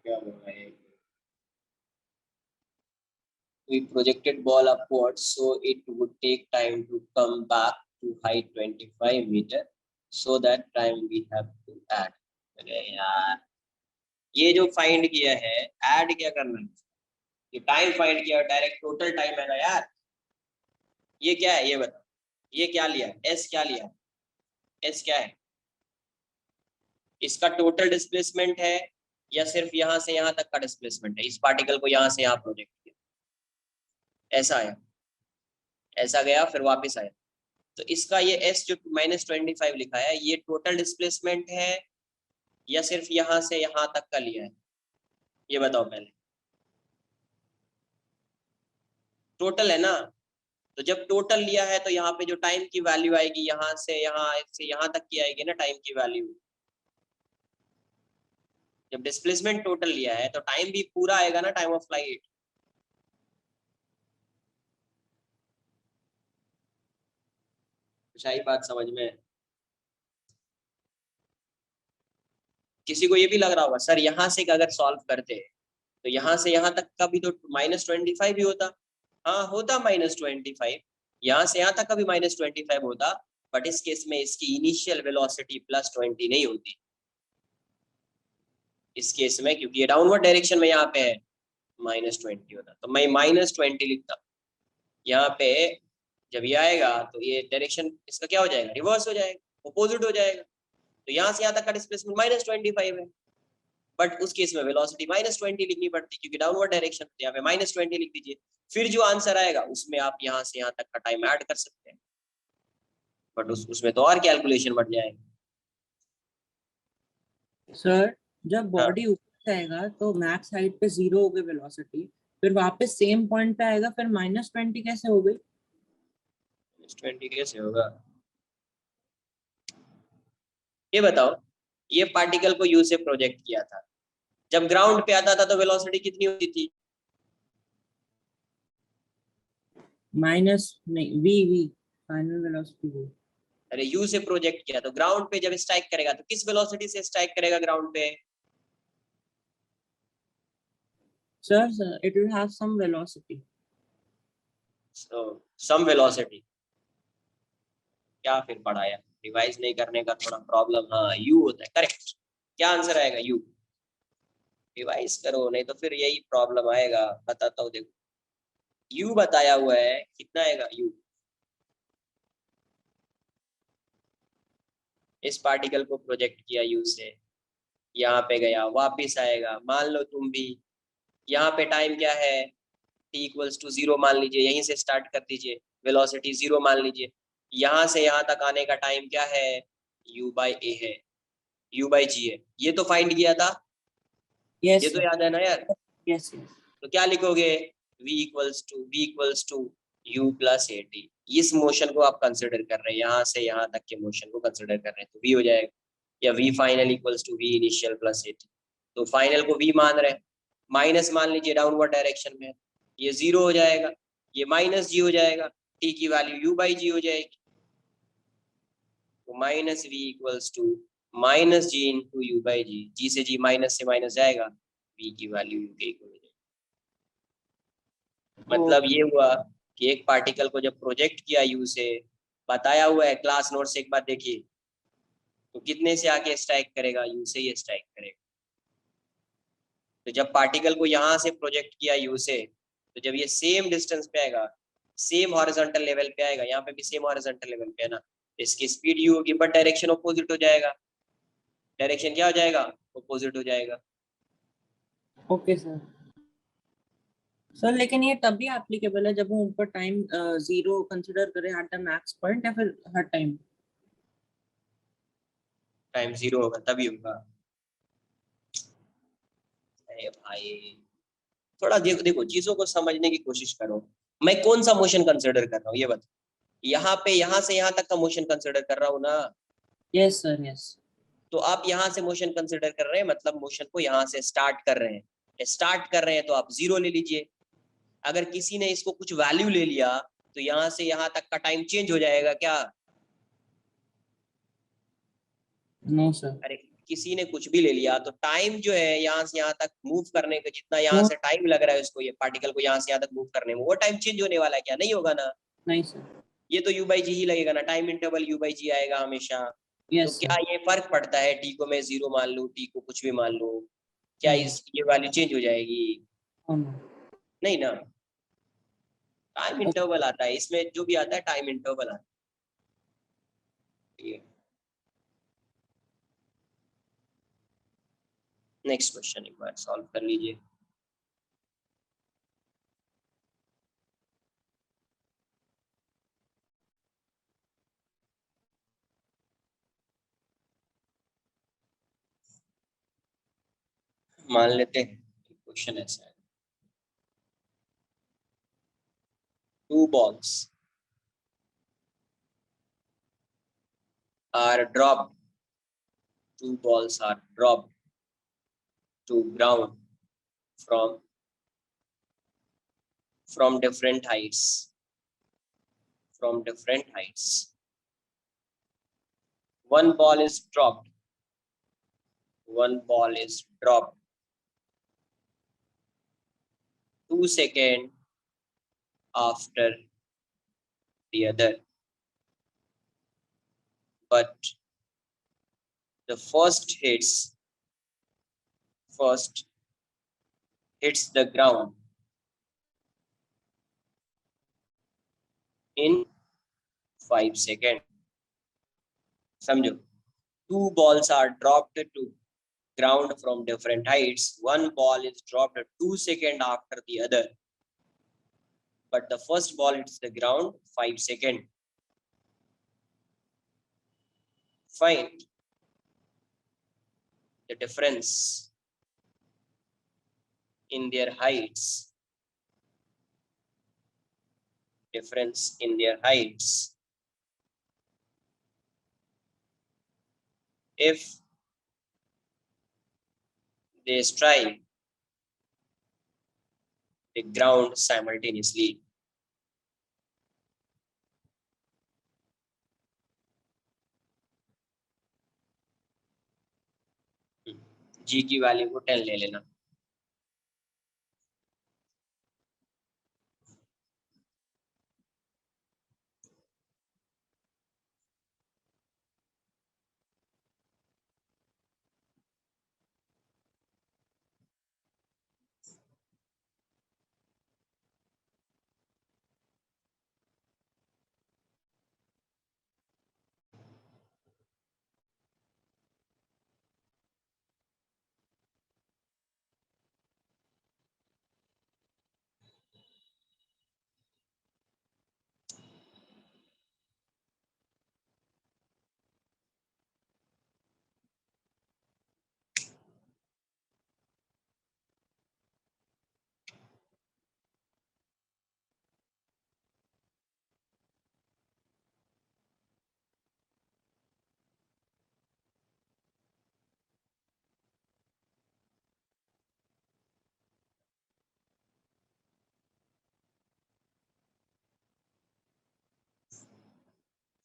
क्या बोल रहा है, we projected ball upwards, so it would take time to come back to height 25 meter, so that time we have to add। अरे यार, ये जो फाइंड किया है, ऐड क्या करना है, ये टाइम फाइंड किया, डायरेक्ट टोटल टाइम है ना यार, ये क्या है ये बताओ, ये क्या लिया, एस क्या लिया, एस क्या है, इसका टोटल डिस्प्लेसमेंट है या सिर्फ यहाँ से यहाँ तक का डिस्प्लेसमेंट है, इस पार्टिकल को यहाँ से यहाँ प्रोजेक्ट किया, ऐसा आया, ऐसा गया फिर वापस आया, तो इसका ये s जो -25 लिखा है, ये टोटल डिस्प्लेसमेंट है या सिर्फ यहाँ से यहाँ तक का लिया है, ये बताओ पहले, टोटल है ना, तो जब टोटल लिया है तो यहाँ पे जो टाइम की वैल्यू आएगी, यहाँ से यहाँ तक की आएगी ना टाइम की वैल्यू, जब डिस्प्लेसमेंट टोटल लिया है तो टाइम भी पूरा आएगा ना, टाइम ऑफ फ्लाइट। शाही बात समझ में, किसी को ये भी लग रहा होगा सर यहाँ से अगर सॉल्व करते हैं तो यहाँ से यहाँ तक का भी तो -25 ही होता, हाँ होता -25, यहाँ से यहाँ तक का भी -25 होता, बट इस केस में इसकी इनिशियल वेलोसिटी +20 नहीं होती, इस केस में क्योंकि ये डाउनवर्ड डायरेक्शन में यहाँ पे है -20 होता, तो मैं -20 लिखता, यहाँ पे जब ये आएगा तो ये डायरेक्शन इसका क्या हो जाएगा, रिवर्स हो जाएगा, अपोजिट हो जाएगा। तो यहाँ से यहाँ तक का डिस्प्लेसमेंट -25 है, बट उस केस में वेलोसिटी -20 लिखनी पड़ती क्योंकि डाउनवर्ड डायरेक्शन, यहाँ पे -20 लिख दीजिए। फिर जो आंसर आएगा उसमें आप यहाँ से यहाँ तक का टाइम ऐड कर सकते हैं, बट उसमें तो और कैलकुलेशन बढ़ जाएगा। सर जब हाँ, बॉडी ऊपर जाएगा तो मैक्स हाइट पे 0 हो गई वेलोसिटी, फिर वापस सेम पॉइंट पे आएगा, फिर -20 कैसे हो गई? -20 कैसे होगा, ये बताओ। ये पार्टिकल को यू से प्रोजेक्ट किया था, जब ग्राउंड पे आता था तो वेलोसिटी कितनी होती थी? माइनस नहीं, V V final velocity V. अरे यू से प्रोजेक्ट किया तो ग्राउंड पे जब स्ट्राइक करेगा तो किस वेलोसिटी से स्ट्राइक करेगा ग्राउंड पे? Sir it will have some velocity. Some velocity, क्या फिर पढ़ाया, रिवाइज नहीं करने का थोड़ा प्रॉब्लम। हाँ यू होता है, करेक्ट। क्या आंसर आएगा, यू। रिवाइज करो नहीं तो फिर यही प्रॉब्लम आएगा। बताता हूँ देखो, यू बताया हुआ है, कितना आएगा यू। इस पार्टिकल को प्रोजेक्ट किया यू से, यहाँ पे गया, वापिस आएगा। मान लो तुम भी यहाँ पे टाइम क्या है, t=0 मान लीजिए, यहीं से स्टार्ट कर दीजिए, वेलोसिटी 0 मान लीजिए। यहाँ से यहाँ तक आने का टाइम क्या है, u/a है, u/g है। ये तो फाइंड किया था, ये यस तो सर, याद है ना यार। Yes yes. तो क्या लिखोगे, v=u + at। इस मोशन को आप कंसिडर कर रहे हैं, यहाँ से यहाँ तक के मोशन को कंसिडर कर रहे हैं, तो v हो जाएगा, या v final = v initial + at। तो फाइनल को v मान रहे हैं, माइनस मान लीजिए डाउनवर्ड डायरेक्शन में, ये 0 हो जाएगा, ये -g हो जाएगा, t की वैल्यू u/g हो जाएगी। तो -v = -g × u/g, g से g माइनस से माइनस जाएगा, v की वैल्यू u के इक्वल हो जाएगी। मतलब ये हुआ कि एक पार्टिकल को जब प्रोजेक्ट किया यू से, बताया हुआ है क्लास नोट से, एक बार देखिए, तो कितने से आके स्ट्राइक करेगा, यू से ये स्ट्राइक करेगा। तो जब पार्टिकल को यहाँ से प्रोजेक्ट किया यू से, तो जब ये सेम डिस्टेंस पे आएगा, सेम हॉरिजॉन्टल लेवल पे आएगा, यहाँ पे भी सेम हॉरिजॉन्टल लेवल पे है ना, इसकी स्पीड यू होगी, बट डायरेक्शन अपोजिट हो जाएगा। डायरेक्शन क्या हो जाएगा, अपोजिट हो जाएगा। Okay sir. सर लेकिन ये तभी एप्लीकेबल है जब हम ऊपर टाइम 0 कंसीडर करें एट द मैक्स पॉइंट, या फिर हर टाइम? टाइम 0 होगा तभी होगा। अरे भाई, थोड़ा देखो देखो, चीजों को समझने की कोशिश करो। मैं कौन सा मोशन कंसिडर कर रहा हूँ ये बता। यहाँ पे यहाँ से यहाँ तक का मोशन कंसिडर कर रहा हूँ ना। Yes sir, yes. तो आप यहाँ से मोशन कंसिडर कर रहे हैं, मतलब मोशन को यहाँ से स्टार्ट कर रहे हैं। स्टार्ट कर रहे हैं तो आप 0 ले लीजिए। अगर किसी ने इसको कुछ वैल्यू ले लिया तो यहाँ से यहाँ तक का टाइम चेंज हो जाएगा क्या? No sir. अरे किसी ने कुछ भी ले लिया तो टाइम जो है यहाँ से यहाँ तक मूव करने का, जितना यहाँ नो, से टाइम लग रहा है उसको, ये पार्टिकल को यहाँ से यहाँ तक मूव करने में, वो टाइम चेंज होने वाला है क्या? नहीं होगा ना। नहीं सर। ये तो u/g ही लगेगा ना, टाइम इंटरवल u/g आएगा हमेशा। तो यस क्या सर। ये फर्क पड़ता है, टी को मैं 0 मान लूं, टी को कुछ भी मान लूं, क्या नो इस ये वैल्यू चेंज हो जाएगी? नो। नहीं ना। टाइम इंटरवल आता है इसमें, जो भी आता है टाइम इंटरवल आता है। नेक्स्ट क्वेश्चन एक बार सॉल्व कर लीजिए। मान लेते हैं क्वेश्चन ऐसा है, two balls are dropped, two balls are dropped to ground from different heights, from different heights. One ball is dropped, one ball is dropped 2 seconds after the other, but the first hits the ground in 5 seconds. समझो, 2 balls are dropped to ground from different heights. One ball is dropped 2 seconds after the other, but the first ball hits the ground 5 seconds. Find the difference in their heights. Difference in their heights if they strike the ground simultaneously. जी की वैल्यू को 10 ले लेना.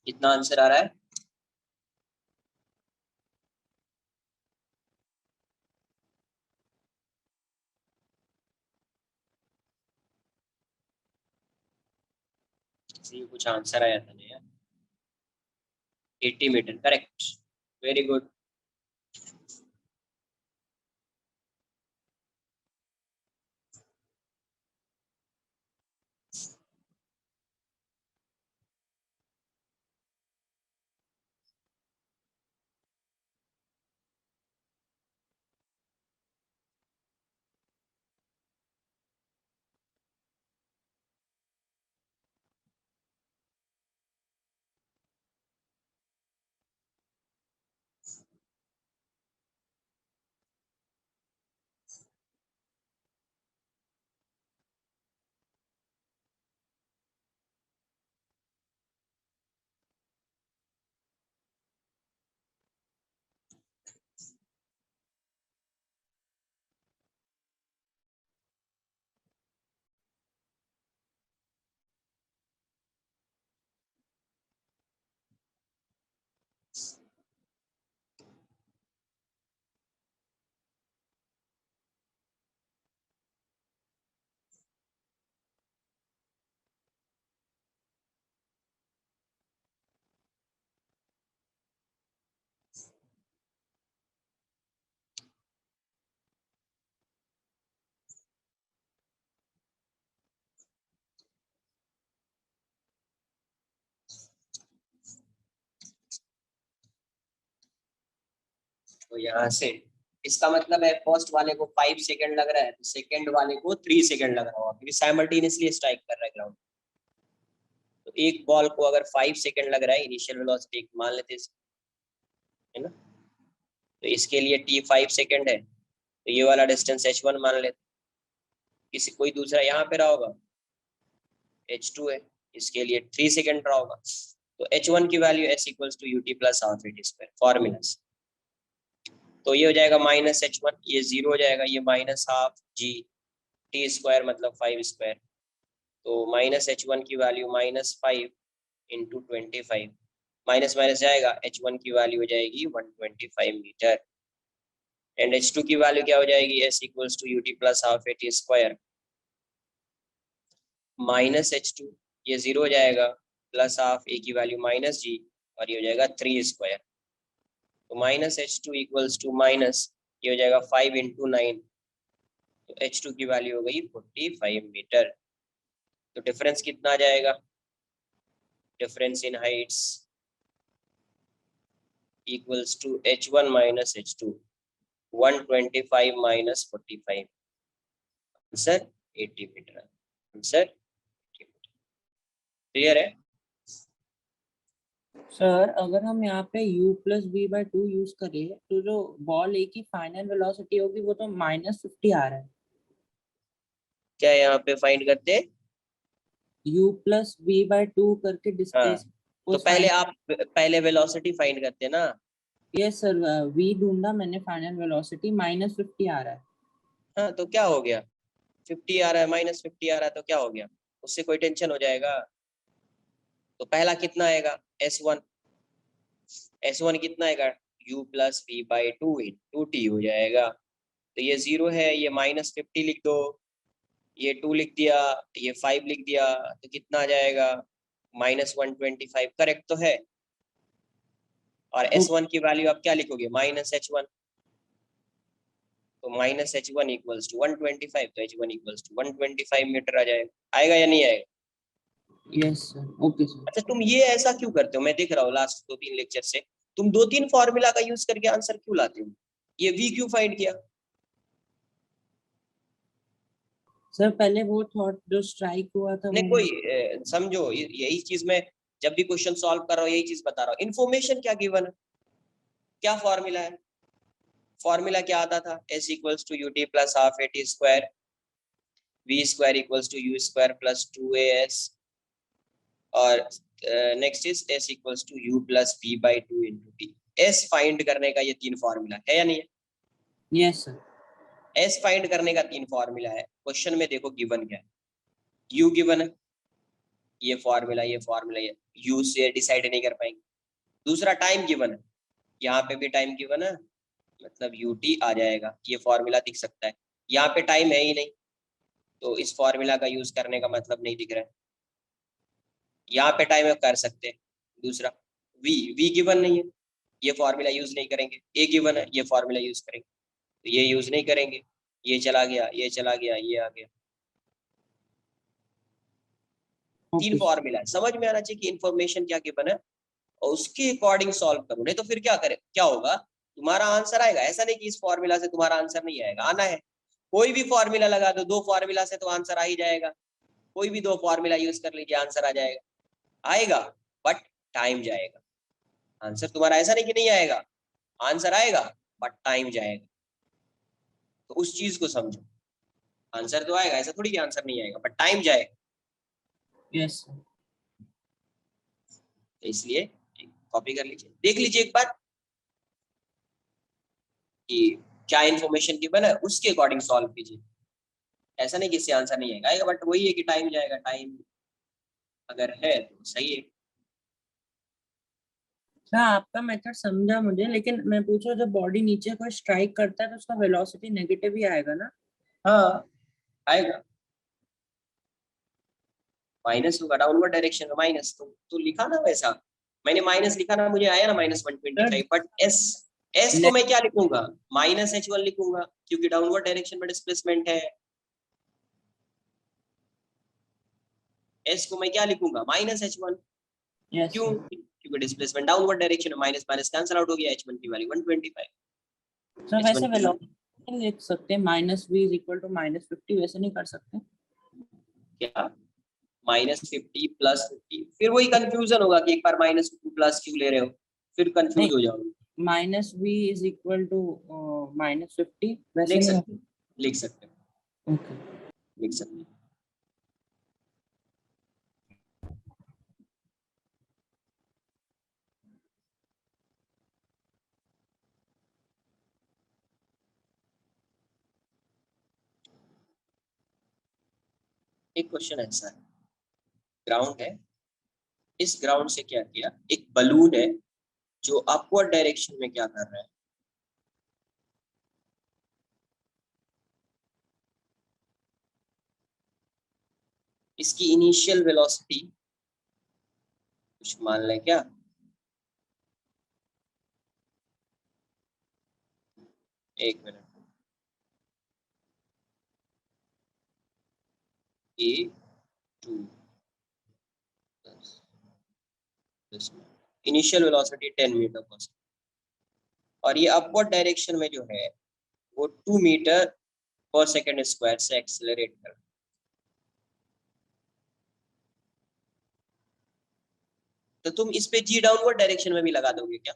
कितना आंसर आ रहा है? कुछ आंसर आया था नहीं यार. 80 मीटर करेक्ट. Very good. तो यहाँ से इसका मतलब है फर्स्ट वाले को 5 सेकंड लग रहा है तो सेकंड वाले को 3 सेकंड लग रहा होगा क्योंकि साइमल्टेनियसली स्ट्राइक कर रहा है ग्राउंड. तो एक बॉल को अगर 5 सेकंड लग रहा है इनिशियल वेलोसिटी मान लेते है ना, तो इसके लिए t 5 सेकंड है तो ये वाला डिस्टेंस h1 मान लेते. किसी कोई दूसरा यहाँ पे रहा होगा h2 है, इसके लिए 3 सेकंड रहा होगा. तो h1 की value s equals to ut plus half at square formula से. तो ये हो जाएगा माइनस h1, ये 0 हो जाएगा, ये minus half g t square मतलब 5 स्क्वायर. तो माइनस h1 की value minus 5 into 25, minus minus जाएगा, h1 की वैल्यू हो जाएगी 125 मीटर. एंड h2 की वैल्यू क्या हो जाएगी s equals to ut plus half at square minus h2, ये 0 हो जाएगा, प्लस हाफ a की वैल्यू माइनस g और ये हो जाएगा 3 स्क्वायर. तो minus h2 equals to minus ये हो जाएगा 5 इंटू 9, तो h2 की वैल्यू हो गई 45 मीटर. तो डिफरेंस कितना आ जाएगा difference in heights equals to h1 minus h2, 125 minus 45. Answer 80 मीटर। आंसर क्लियर है? सर अगर हम यहाँ पे u plus B by two use करें तो जो बॉल ए की फाइनल वेलोसिटी होगी वो तो -50 आ रहा है। क्या यहाँ पे फाइंड करते? u plus B by two करके हाँ, डिस्प्लेसमेंट तो पहले आप पहले वेलोसिटी फाइंड करते ना। यस सर, v ढूंढा मैंने, फाइनल वेलोसिटी -50 आ रहा है। हाँ, तो क्या हो गया? 50 आ रहा है, -50 आ रहा है, तो क्या हो गया? उससे कोई टेंशन हो जाएगा? तो पहला कितना आएगा? S1। S1 कितना आएगा? u plus V by two into T हो जाएगा। तो ये 0 है, ये -50 लिख दो, ये 2 लिख दिया, ये 5 लिख दिया, तो कितना आ जाएगा? -125। करेक्ट तो है। और S1 की वैल्यू आप क्या लिखोगे? -h1। तो -h1 इक्वल्स टू 125, तो h1 इक्वल्स टू 125 मीटर आ जाएगा। आएगा या नहीं आएगा? Yes sir, okay sir. अच्छा, तुम ये ऐसा क्यों करते हो? मैं देख रहा हूँ लास्ट 2-3 लेक्चर से तुम 2-3 फॉर्मूला का यूज करके आंसर क्यों लाते हो? ये v क्यों फाइंड किया? सर पहले वो थॉट जो स्ट्राइक हुआ था नहीं, वो कोई समझो, यही चीज मैं जब भी क्वेश्चन सॉल्व कर रहा हूँ यही चीज बता रहा हूँ। इन्फॉर्मेशन क्या गिवन है, क्या फॉर्मूला है? फॉर्मूला क्या आता था? s equals to ut plus half at square, v square equals to u square plus 2as, और next is s equals to u plus v by two into T. s find करने का ये 3 फॉर्मूला है या नहीं है? Yes sir. s फाइंड करने का 3 फॉर्मूला है। क्वेश्चन में देखो गिवन क्या है। u गिवन है, ये फॉर्मूला, ये फॉर्मूला, ये u से डिसाइड नहीं कर पाएंगे। दूसरा टाइम गिवन है, यहाँ पे भी टाइम गिवन है, मतलब ut आ जाएगा, ये फॉर्मूला दिख सकता है। यहाँ पे टाइम है ही नहीं, तो इस फॉर्मूला का यूज करने का मतलब नहीं दिख रहा है। यहाँ पे टाइम कर सकते हैं। दूसरा v गिवन नहीं है, ये फॉर्मूला यूज नहीं करेंगे। a गिवन है, ये फॉर्मूला यूज करेंगे, तो ये यूज नहीं करेंगे। ये चला गया, ये चला गया, ये आ गया। 3 ओके सर। फॉर्मूला है। समझ में आना चाहिए कि इन्फॉर्मेशन क्या गिवन है और उसके अकॉर्डिंग सॉल्व करो, नहीं तो फिर क्या करे, क्या होगा, तुम्हारा आंसर आएगा। ऐसा नहीं कि इस फॉर्मूला से तुम्हारा आंसर नहीं आएगा, आना है। कोई भी फॉर्मूला लगा दो, 2 फॉर्मूला से तो आंसर आ ही जाएगा। कोई भी 2 फॉर्मूला यूज कर लीजिए, आंसर आ जाएगा। आएगा, बट टाइम जाएगा। आंसर तुम्हारा ऐसा नहीं कि नहीं आएगा, आंसर आएगा बट टाइम जाएगा। तो उस चीज को समझो, आंसर तो आएगा, ऐसा थोड़ी कि आंसर नहीं आएगा, बट टाइम जाएगा। Yes sir. तो इसलिए कॉपी कर लीजिए, देख लीजिए एक बार कि क्या इन्फॉर्मेशन गिवन है, उसके अकॉर्डिंग सॉल्व कीजिए। ऐसा नहीं कि इससे आंसर नहीं आएगा, बट वही है कि टाइम जाएगा। टाइम अगर है तो सही है। सर आपका मेथड समझा मुझे, लेकिन मैं पूछा जब बॉडी नीचे को स्ट्राइक करता है तो उसका वेलोसिटी नेगेटिव ही आएगा ना? हाँ, आएगा, माइनस होगा, डाउनवर्ड डायरेक्शन में माइनस। तो लिखा ना वैसा, मैंने माइनस लिखा ना, मुझे आया ना सर -125। बट एस, एस को मैं क्या लिखूंगा? -h1 लिखूंगा, क्योंकि डाउनवर्ड डायरेक्शन में डिस्प्लेसमेंट है। एस को मैं क्या लिखूंगा? -h1। यस क्यों? सर। क्योंकि डिस्प्लेसमेंट डाउनवर्ड डायरेक्शन में, माइनस माइनस कैंसिल आउट हो गया, h1 की वैल्यू 125। सर h1 वैसे की वैल्यू वेलोसिटी लिख सकते हैं -v इज इक्वल टू -50, वैसे नहीं कर सकते? क्या? -50 +50, फिर वही कंफ्यूजन होगा कि एक बार -50 प्लस क्यों ले रहे हो, फिर नहीं, कंफ्यूज हो जाओगे। -v इज इक्वल टू -50 वैसे लिख नहीं? सकते, लिख सकते, ओके। लिख सकते। एक क्वेश्चन ऐसा है, ग्राउंड है, इस ग्राउंड से क्या किया, एक बलून है जो अपवर्ड डायरेक्शन में क्या कर रहा है। इसकी इनिशियल वेलोसिटी कुछ मान लें क्या, एक minute, a2 initial velocity 10 metre पर सेकेंड, और ये अपवर्ड डायरेक्शन में जो है वो 2 मीटर पर सेकेंड स्क्वायर से एक्सेलरेट कर। तो तुम इस पे जी डाउनवर्ड डायरेक्शन में भी लगा दोगे क्या?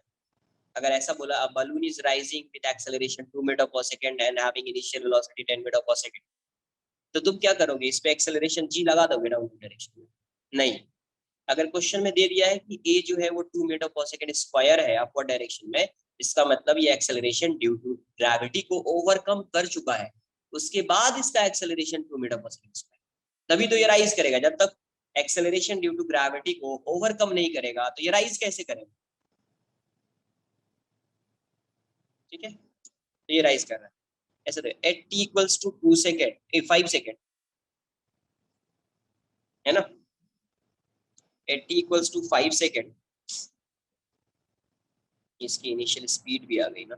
अगर ऐसा बोला a balloon is rising with acceleration 2 meter per second and having initial velocity 10 meter per second, तो तुम क्या करोगे? इस पे एक्सेलरेशन जी लगा दोगे डाउनवर्ड डायरेक्शन में? नहीं। अगर क्वेश्चन में दे दिया है कि ए जो है वो 2 मीटर पर सेकेंड स्क्वायर है अपवर्ड डायरेक्शन में, इसका मतलब ये एक्सेलरेशन ड्यू टू ग्रेविटी को ओवरकम कर चुका है, उसके बाद इसका एक्सेलरेशन 2 मीटर पर सेकेंड स्क्वायर, तभी तो ये राइज करेगा। जब तक एक्सेलरेशन ड्यू टू ग्रेविटी को ओवरकम नहीं करेगा तो ये राइज कैसे करेगा? ठीक है, तो ये राइज कर रहा है ऐसे। तो at T equals to 2 second 5 second है ना, at T equals to 5 second, इसकी इनिशियल स्पीड भी आ गई ना।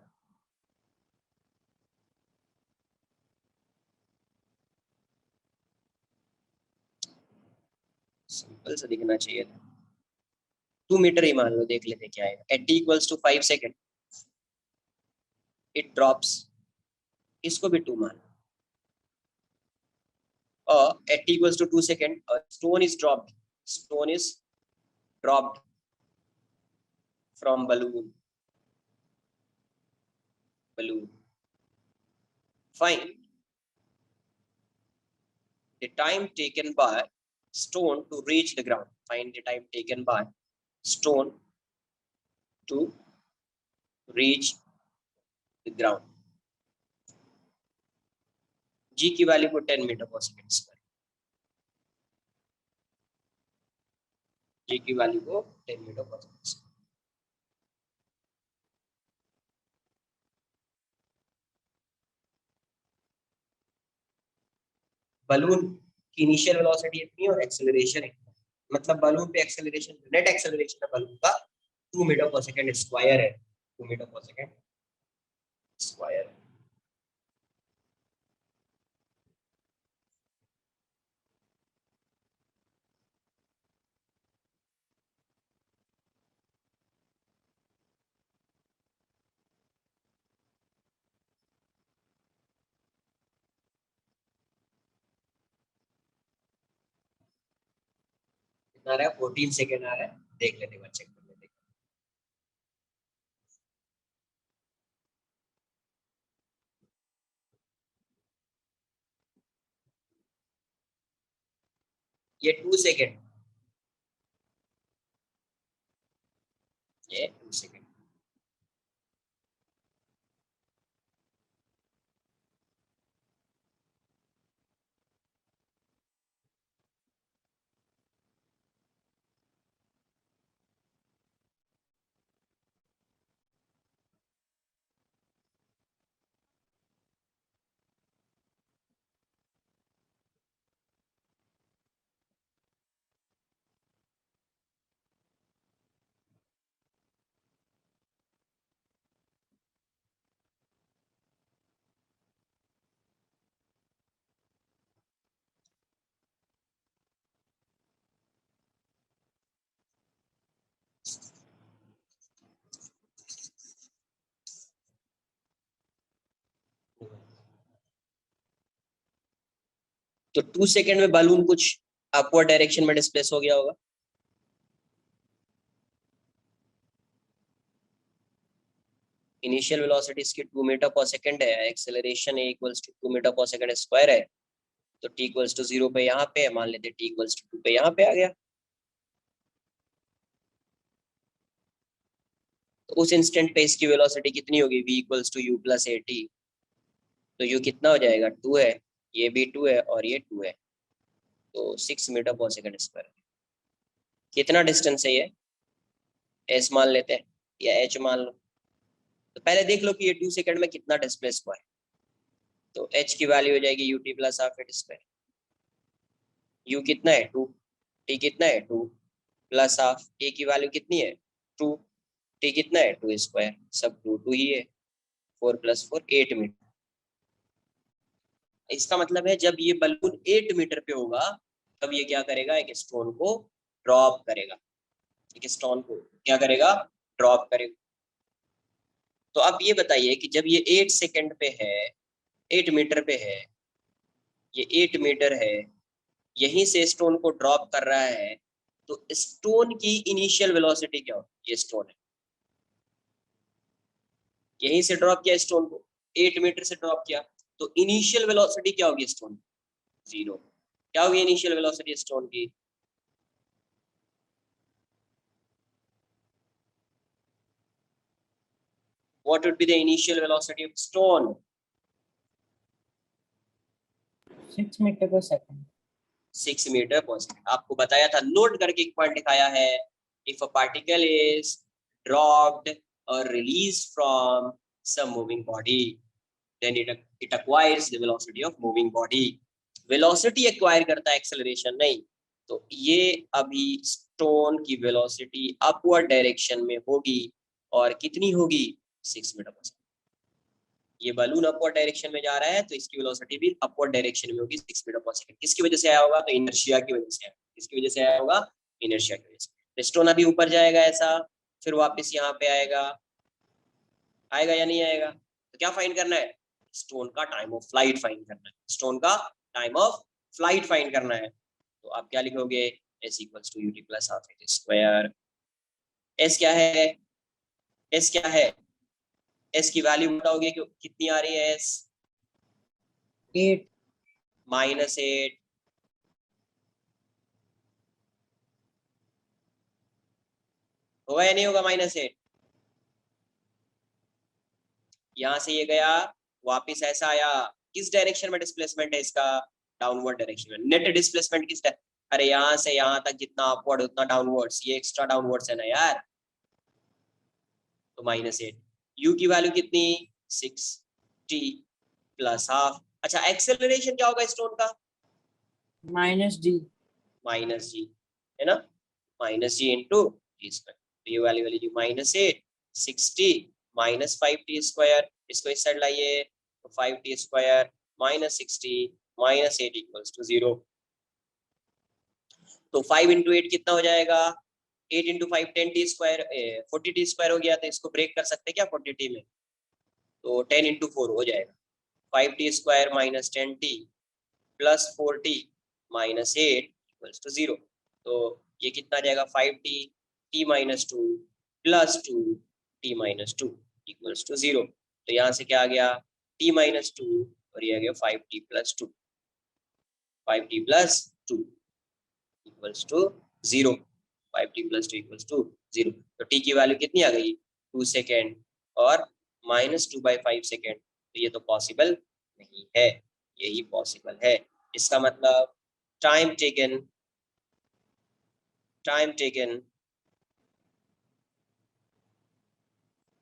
सिंपल सा दिखना चाहिए था। 2 मीटर ही मान लो, देख लेते क्या आएगा। At T equals to 5 second, it drops, इसको भी 2 मान लो, और at T equals to 2 second stone is dropped, stone is dropped from balloon, find the time taken by stone to reach the ground, find the time taken by stone to reach the ground। जी की वैल्यू को 10 मीटर पर सेकेंड स्क्वायर, जी की वैल्यू को 10 मीटर पर सेकेंड स्क्वायर। बलून की इनिशियल वेलोसिटी इतनी और एक्सेलरेशन है, मतलब बलून पे एक्सेलरेशन, नेट एक्सेलरेशन है बलून का 2 मीटर पर सेकेंड स्क्वायर है, 2 मीटर पर सेकेंड स्क्वायर। कितना आ रहा है? 14 सेकेंड आ रहा है, देख लेते हैं, चेक कर लेते हैं। ये 2 सेकेंड, ये 2 सेकेंड। तो 2 सेकेंड में बलून कुछ अपवर्ड डायरेक्शन में डिस्प्लेस हो गया होगा। इनिशियल वेलोसिटी इसकी 2 मीटर पर सेकेंड है, एक्सेलरेशन इक्वल्स टू 2 मीटर पर सेकेंड स्क्वायर है, तो t इक्वल्स टू 0 पे यहाँ पे मान लेते, t इक्वल्स टू 2 पे यहाँ पे आ गया। तो उस इंस्टेंट पे इसकी वेलोसिटी कितनी होगी? v equals to u plus at, तो u कितना हो जाएगा? 2 है, ये भी 2 है और ये 2 है, तो 6 मीटर पर सेकेंड स्क्वायर। कितना डिस्टेंस है ये? s मान लेते हैं या h मान लो। तो पहले देख लो कि ये 2 सेकेंड में कितना डिस्प्लेस हुआ है, तो h की वैल्यू हो जाएगी ut plus half at square. u कितना है? 2, t कितना है? 2 प्लस हाफ, a की वैल्यू कितनी है? 2, t कितना है? 2 स्क्वायर, सब 2 2 ही है, 4 प्लस 4 8 मीटर। इसका मतलब है जब ये बलून 8 मीटर पे होगा तब ये क्या करेगा? एक स्टोन को ड्रॉप करेगा। एक स्टोन को क्या करेगा, ड्रॉप करेगा। तो अब ये बताइए कि जब ये 8 सेकंड पे है, 8 मीटर पे है, ये 8 मीटर है, यहीं से स्टोन को ड्रॉप कर रहा है, तो स्टोन की इनिशियल वेलोसिटी क्या होगी, ये स्टोन है, यहीं से ड्रॉप किया स्टोन को, 8 मीटर से ड्रॉप किया, तो इनिशियल वेलोसिटी क्या होगी स्टोन की, 0। क्या होगी इनिशियल वेलोसिटी स्टोन की, what would be the initial velocity of stone? 6 metre per second. 6 metre per second. आपको बताया था, नोट करके एक पॉइंट दिखाया है, if a particle is dropped और release from some moving body, then it acquires the velocity of moving body. Velocity acquire करता है, एक्सेलरेशन नहीं। तो ये अभी स्टोन की वेलोसिटी अपवर्ड डायरेक्शन में होगी, और कितनी होगी, 6 मीटर पर सेकंड। ये बलून अपवर्ड डायरेक्शन में जा रहा है, तो इसकी वेलोसिटी भी अपवर्ड डायरेक्शन में होगी, 6 मीटर पर सेकंड। किसकी वजह से आया होगा, तो इनर्शिया की वजह से आया। किसकी वजह से आया होगा, इनर्शिया की वजह से। तो स्टोन अभी ऊपर जाएगा ऐसा, फिर वापस यहाँ पे आएगा, आएगा या नहीं आएगा। तो क्या फाइंड करना है, स्टोन का टाइम ऑफ फ्लाइट फाइंड करना है, स्टोन का टाइम ऑफ फ्लाइट फाइंड करना है। तो आप क्या लिखोगे, s equals to ut plus half h square. s क्या है, s क्या है, s की वैल्यू बताओगे कि कितनी आ रही है, s 8। -8। होगा या नहीं होगा, -8। यहां से ये गया, वापिस ऐसा आया, किस डायरेक्शन में डिस्प्लेसमेंट है इसका, डाउनवर्ड डायरेक्शन में। नेट डिस्प्लेसमेंट किस अरे यहां से यहां तक जितना अपवर्ड उतना डाउनवर्ड्स, ये एक्स्ट्रा डाउनवर्ड्स है ना यार, तो -8। यू की वैल्यू कितनी, 6t प्लस हाफ। अच्छा, एक्सेलरेशन क्या होगा स्टोन का, -g। -g है ना, -g इंटू टी स्क्वायर। तो ये वाली वाली -8, 6t -5t स्क्वायर, इसको इस साइड लाइए, तो 5t स्क्वायर -60 -8 इक्वल्स टू 0। तो 5 इंटू 8 कितना हो जाएगा, 8 into 5 10t square, 40t square हो गया। तो इसको ब्रेक कर सकते हैं क्या 40t में, तो 10 इंटू 4 हो जाएगा, 5t square -10t plus 4t -8 equals to 0। तो ये कितना आ जाएगा, 5t t -2 plus 2t -2 equals to 0। तो यहाँ से क्या आ गया, t -2 और ये आ गया 5t plus 2, 5t plus 2 equals to 0, 5t plus 2 equals to 0। तो t की वैल्यू कितनी आ गई, 2 सेकेंड और -2/5 सेकेंड। तो ये तो पॉसिबल नहीं है, यही पॉसिबल है। इसका मतलब time taken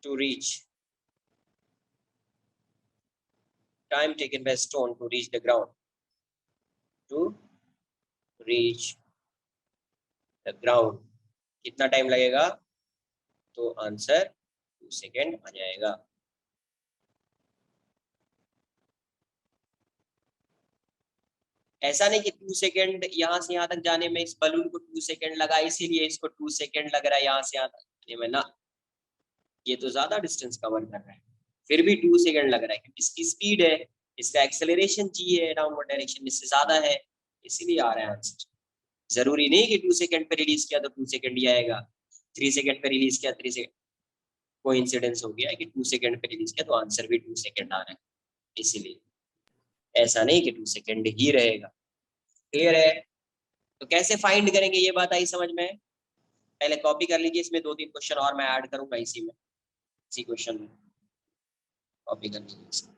to reach time taken by stone to reach the ground, to reach the ground, कितना टाइम लगेगा, तो आंसर 2 सेकेंड आ जाएगा। ऐसा नहीं कि 2 सेकेंड यहाँ से यहाँ तक जाने में इस बलून को 2 सेकेंड लगा, इसीलिए इसको 2 सेकेंड लग रहा है यहाँ से यहाँ तक जाने में ना, ये तो ज्यादा डिस्टेंस कवर कर रहा है, फिर भी 2 सेकेंड लग रहा है, क्योंकि इसकी स्पीड है, इसका एक्सेलरेशन जी है डाउनवर्ड डायरेक्शन में से ज्यादा है, इसीलिए आ रहा है आंसर। जरूरी नहीं कि 2 सेकेंड पे रिलीज किया तो 2 सेकेंड ही आएगा, 3 सेकेंड पे रिलीज किया 3 सेकेंड, कोइंसिडेंस हो गया कि 2 सेकेंड पे रिलीज किया तो आंसर भी 2 सेकेंड आ रहा है, इसीलिए ऐसा नहीं कि 2 सेकेंड ही रहेगा। क्लियर है। तो कैसे फाइंड करेंगे, ये बात आई समझ में, पहले कॉपी कर लीजिए, इसमें 2-3 क्वेश्चन और मैं ऐड करूंगा इसी में, इसी क्वेश्चन में कॉपी कर लीजिए।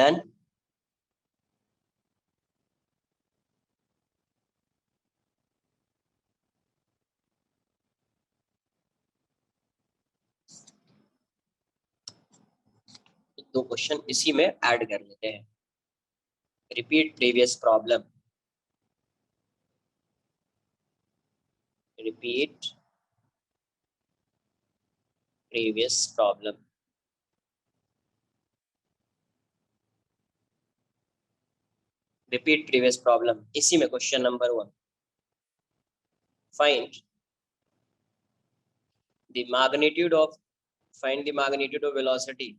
डन। दो क्वेश्चन इसी में ऐड कर लेते हैं। Repeat previous problem, repeat previous problem. Repeat previous problem इसी में question number 1, find the magnitude of, find the magnitude of velocity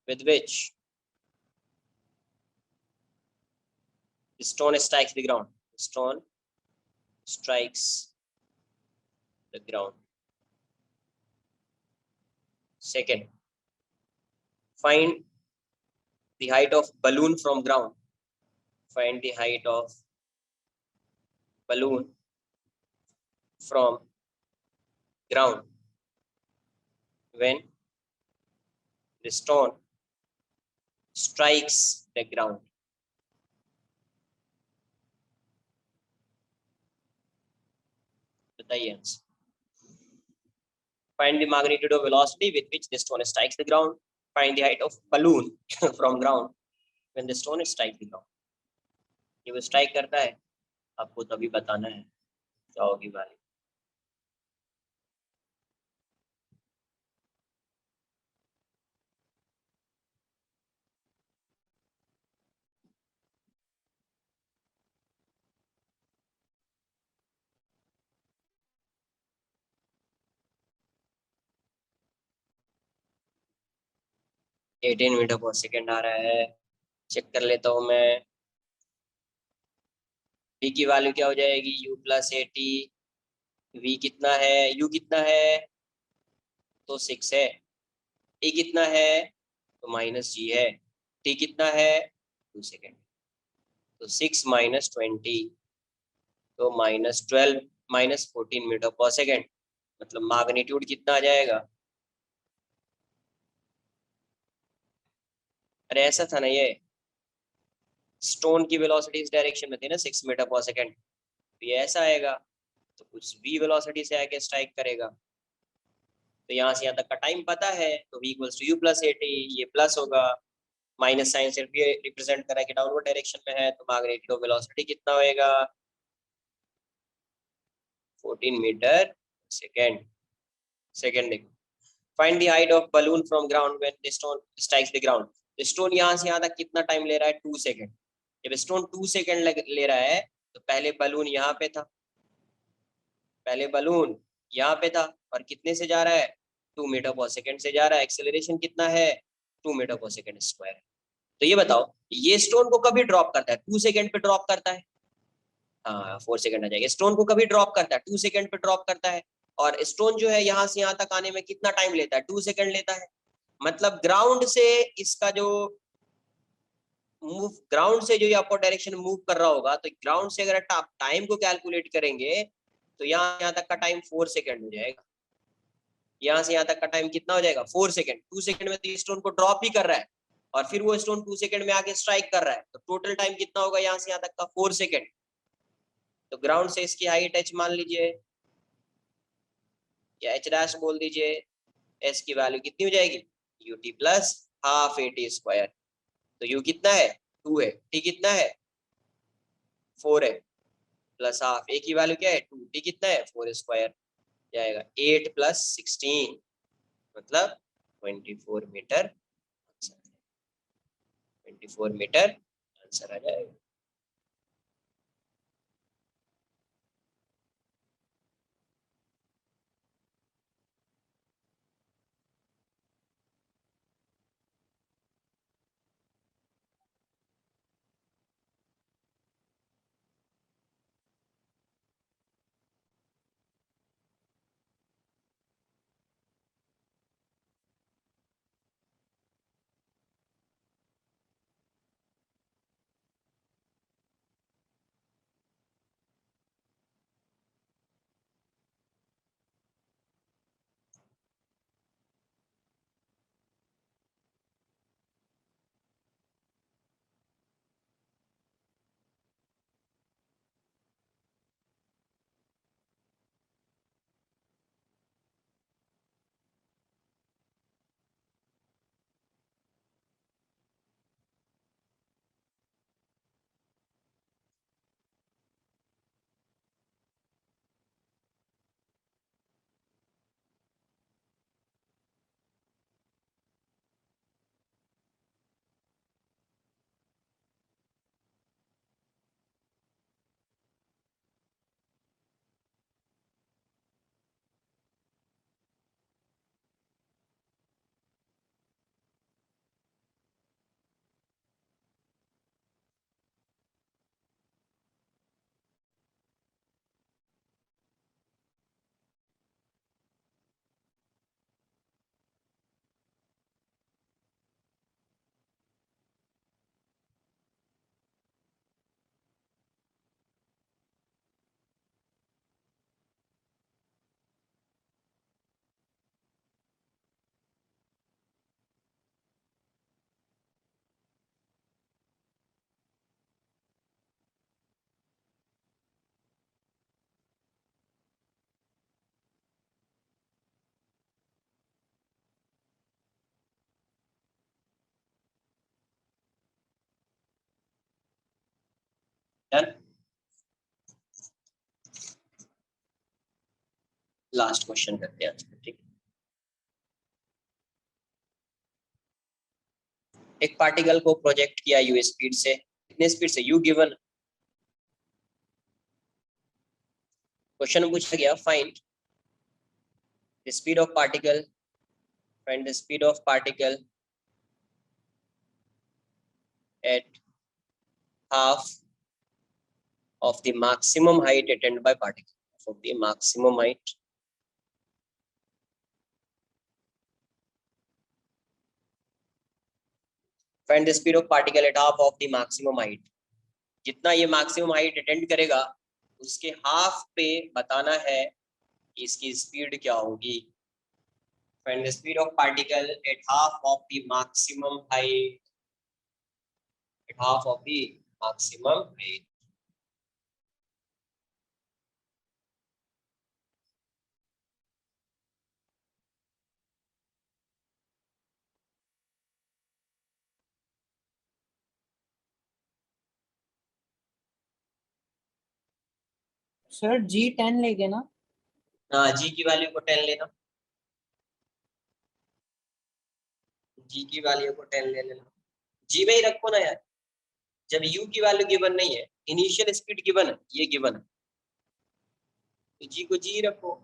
with which stone strikes the ground. Stone strikes the ground. Second, find the height of balloon from ground. Find the height of balloon from ground when the stone strikes the ground. बताइए answer. Find the magnitude of velocity with which the stone strikes the ground. Find the height of balloon from ground when the stone strikes the ground. ये वो स्ट्राइक करता है, आपको तभी बताना है क्या होगी वैल्यू। एटीन मीटर पर सेकेंड आ रहा है। चेक कर लेता हूँ मैं। v की वैल्यू क्या हो जाएगी, u plus A T. v कितना है, u कितना है, तो 6 है। a कितना है, तो माइनस g है। t कितना है, 2 सेकेंड। तो 6 माइनस 20, तो -12, -14 मीटर पर सेकेंड। मतलब मैग्नीट्यूड कितना आ जाएगा। अरे ऐसा था ना, ये स्टोन की वेलोसिटी इस डायरेक्शन में थी ना 6 मीटर पर सेकेंड, तो ये ऐसा आएगा, तो कुछ v वेलोसिटी से आके स्ट्राइक करेगा। तो यहाँ से यहाँ तक का टाइम पता है, तो v equals to U plus A T, ये प्लस होगा। माइनस साइन सिर्फ ये रिप्रेजेंट करा कि डाउनवर्ड डायरेक्शन में है, तो मैग्नीट्यूड ऑफ वेलोसिटी कितना होएगा, 14 मीटर सेकेंड। सेकेंड देखो, find the height of balloon from ground when the stone strikes the ground. Stone यहाँ से यहाँ तक कितना टाइम ले रहा है, 2 सेकेंड। जब स्टोन 2 सेकेंड ले रहा है, तो पहले बलून यहाँ पे था, पहले बलून यहाँ पे था, और कितने से जा रहा है, 2 मीटर पर सेकेंड से जा रहा है। एक्सेलरेशन कितना है, 2 मीटर पर सेकेंड स्क्वायर। तो ये बताओ, ये स्टोन को कभी ड्रॉप करता है, 2 सेकेंड पे ड्रॉप करता है। हाँ 4 सेकेंड आ जाएगा। स्टोन को कभी ड्रॉप करता है, 2 सेकेंड पे ड्रॉप करता है। और स्टोन जो है यहाँ से यहाँ तक आने में कितना टाइम लेता है, 2 सेकेंड लेता है। मतलब ग्राउंड से इसका जो मूव, ग्राउंड से जो ये अपवर्ड डायरेक्शन मूव कर रहा होगा, तो ग्राउंड से अगर आप टाइम को कैलकुलेट करेंगे, तो यहाँ तक का टाइम 4 सेकेंड हो जाएगा। यहाँ से यहाँ तक का टाइम कितना हो जाएगा, 4 सेकेंड। 2 सेकेंड में तो स्टोन को ड्रॉप ही कर रहा है, और फिर वो स्टोन 2 सेकेंड में आके स्ट्राइक कर रहा है, तो टोटल टाइम कितना होगा यहाँ से यहाँ तक का, 4 सेकेंड। तो ग्राउंड से इसकी हाइट h मान लीजिए, या h डैश बोल दीजिए। s की वैल्यू कितनी हो जाएगी, ut plus half A T square. तो u कितना है, 2 है, t कितना है, 4 है, प्लस हाफ, a की वैल्यू क्या है, 2, t कितना है, 4 स्क्वायर। जाएगा 8 प्लस 16, मतलब 24 मीटर। 24 मीटर आंसर आ जाएगा। डन। लास्ट क्वेश्चन करते हैं आज का, ठीक। एक पार्टिकल को प्रोजेक्ट किया यू स्पीड से, कितने स्पीड से, यू गिवन। क्वेश्चन में पूछा गया find the speed of particle, find the speed of particle at half of the maximum height attained by particle, of the maximum height find the speed of particle at half of the maximum height, जितना ये maximum height अटेंड करेगा उसके हाफ पे बताना है कि इसकी स्पीड क्या होगी। find the speed of particle at half of the maximum height, at half of the maximum height। Sir G10 लेंगे ना? हाँ, जी की वैल्यू को 10 लेना, जी की वैल्यू को 10 ले लेना, जी में ही रखो ना यार, जब यू की वैल्यू गिवन नहीं है, इनिशियल स्पीड गिवन है, ये गिवन है, तो जी को जी रखो।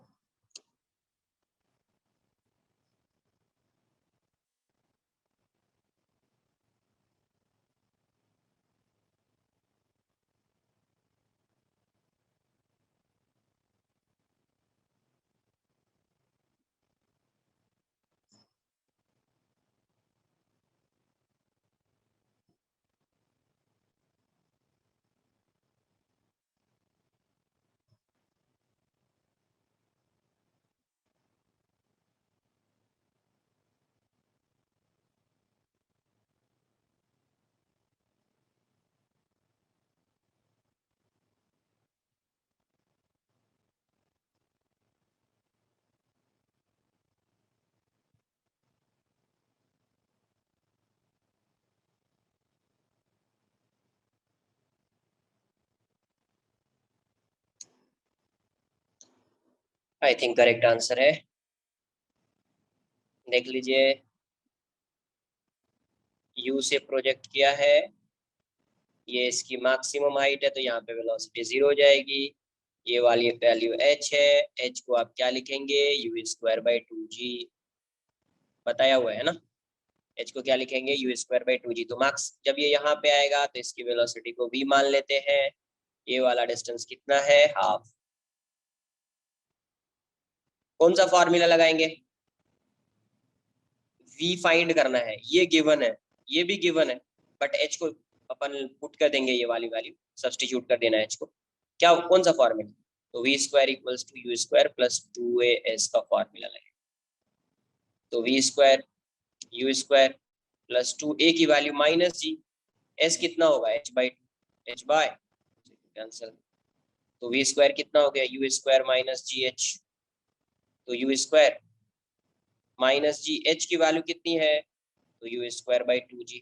आई थिंक करेक्ट आंसर है, देख लीजिए, यू से प्रोजेक्ट किया है, ये इसकी मैक्सिमम हाइट है, तो यहाँ पे वेलोसिटी 0 हो जाएगी। ये वाली वैल्यू h है, h को आप क्या लिखेंगे, यू स्क्वायर बाई 2g, बताया हुआ है ना, h को क्या लिखेंगे, यू स्क्वायर बाई 2g। तो मैक्स जब ये यहाँ पे आएगा तो इसकी वेलोसिटी को v मान लेते हैं, ये वाला डिस्टेंस कितना है, हाफ। कौन सा फॉर्मूला लगाएंगे, v फाइंड करना है, ये गिवन है, ये भी गिवन है, बट h को अपन पुट कर देंगे, ये वाली वैल्यू सब्स्टिट्यूट कर देना है h को, क्या कौन सा फॉर्मूला, तो v square equals to u square plus 2as का फॉर्मूला लगे, तो v square u square plus 2a की वैल्यू माइनस जी, s कितना होगा h बाई कैंसल, तो वी स्क्वायर कितना हो गया, u square minus g h, तो u square minus g h की वैल्यू कितनी है, तो यू स्क्वायर बाई 2g,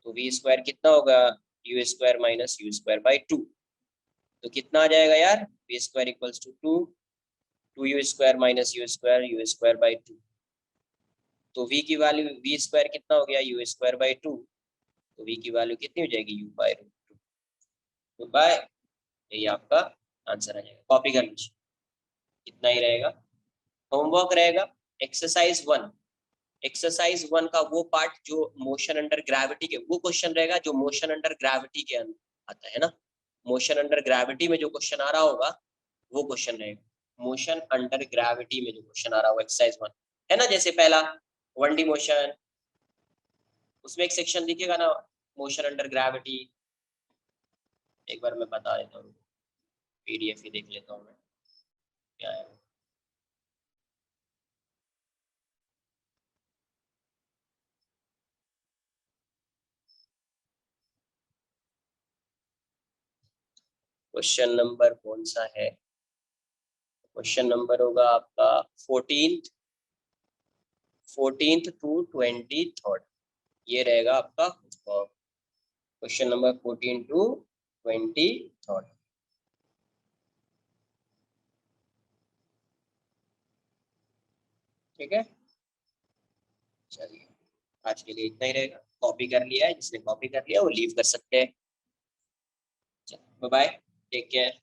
तो वी स्क्वायर कितना होगा, U square minus U square by 2, तो कितना आ जाएगा यार, V square equals to 2 U square minus U square by 2, तो v की वैल्यू, वी स्क्वायर कितना हो गया, यू स्क्वायर बाई 2, तो v की वैल्यू कितनी हो जाएगी, u बाई रूट 2, तो बाय, यही आपका आंसर आ जाएगा, कॉपी कर लीजिए, इतना ही रहेगा। होमवर्क रहेगा एक्सरसाइज 1, एक्सरसाइज 1 का वो पार्ट जो मोशन अंडर ग्रेविटी के, वो क्वेश्चन रहेगा जो मोशन अंडर ग्रेविटी के अंदर आता है ना, मोशन अंडर ग्रेविटी में जो क्वेश्चन आ रहा होगा वो क्वेश्चन रहेगा, मोशन अंडर ग्रेविटी में जो क्वेश्चन आ रहा होगा एक्सरसाइज 1 है ना, जैसे पहला 1D मोशन, उसमें एक सेक्शन दिखेगा ना, मोशन अंडर ग्रेविटी, एक बार मैं बता देता हूँ, पीडीएफ ही देख लेता हूँ मैं, क्या है, क्वेश्चन नंबर कौन सा है, क्वेश्चन नंबर होगा आपका 14th टू 23rd, ये रहेगा आपका होमवर्क। Question number 14 to 23। ठीक है, चलिए आज के लिए इतना ही रहेगा। कॉपी कर लिया है, जिसने कॉपी कर लिया वो लीव कर सकते हैं। Bye bye, take care.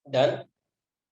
Done.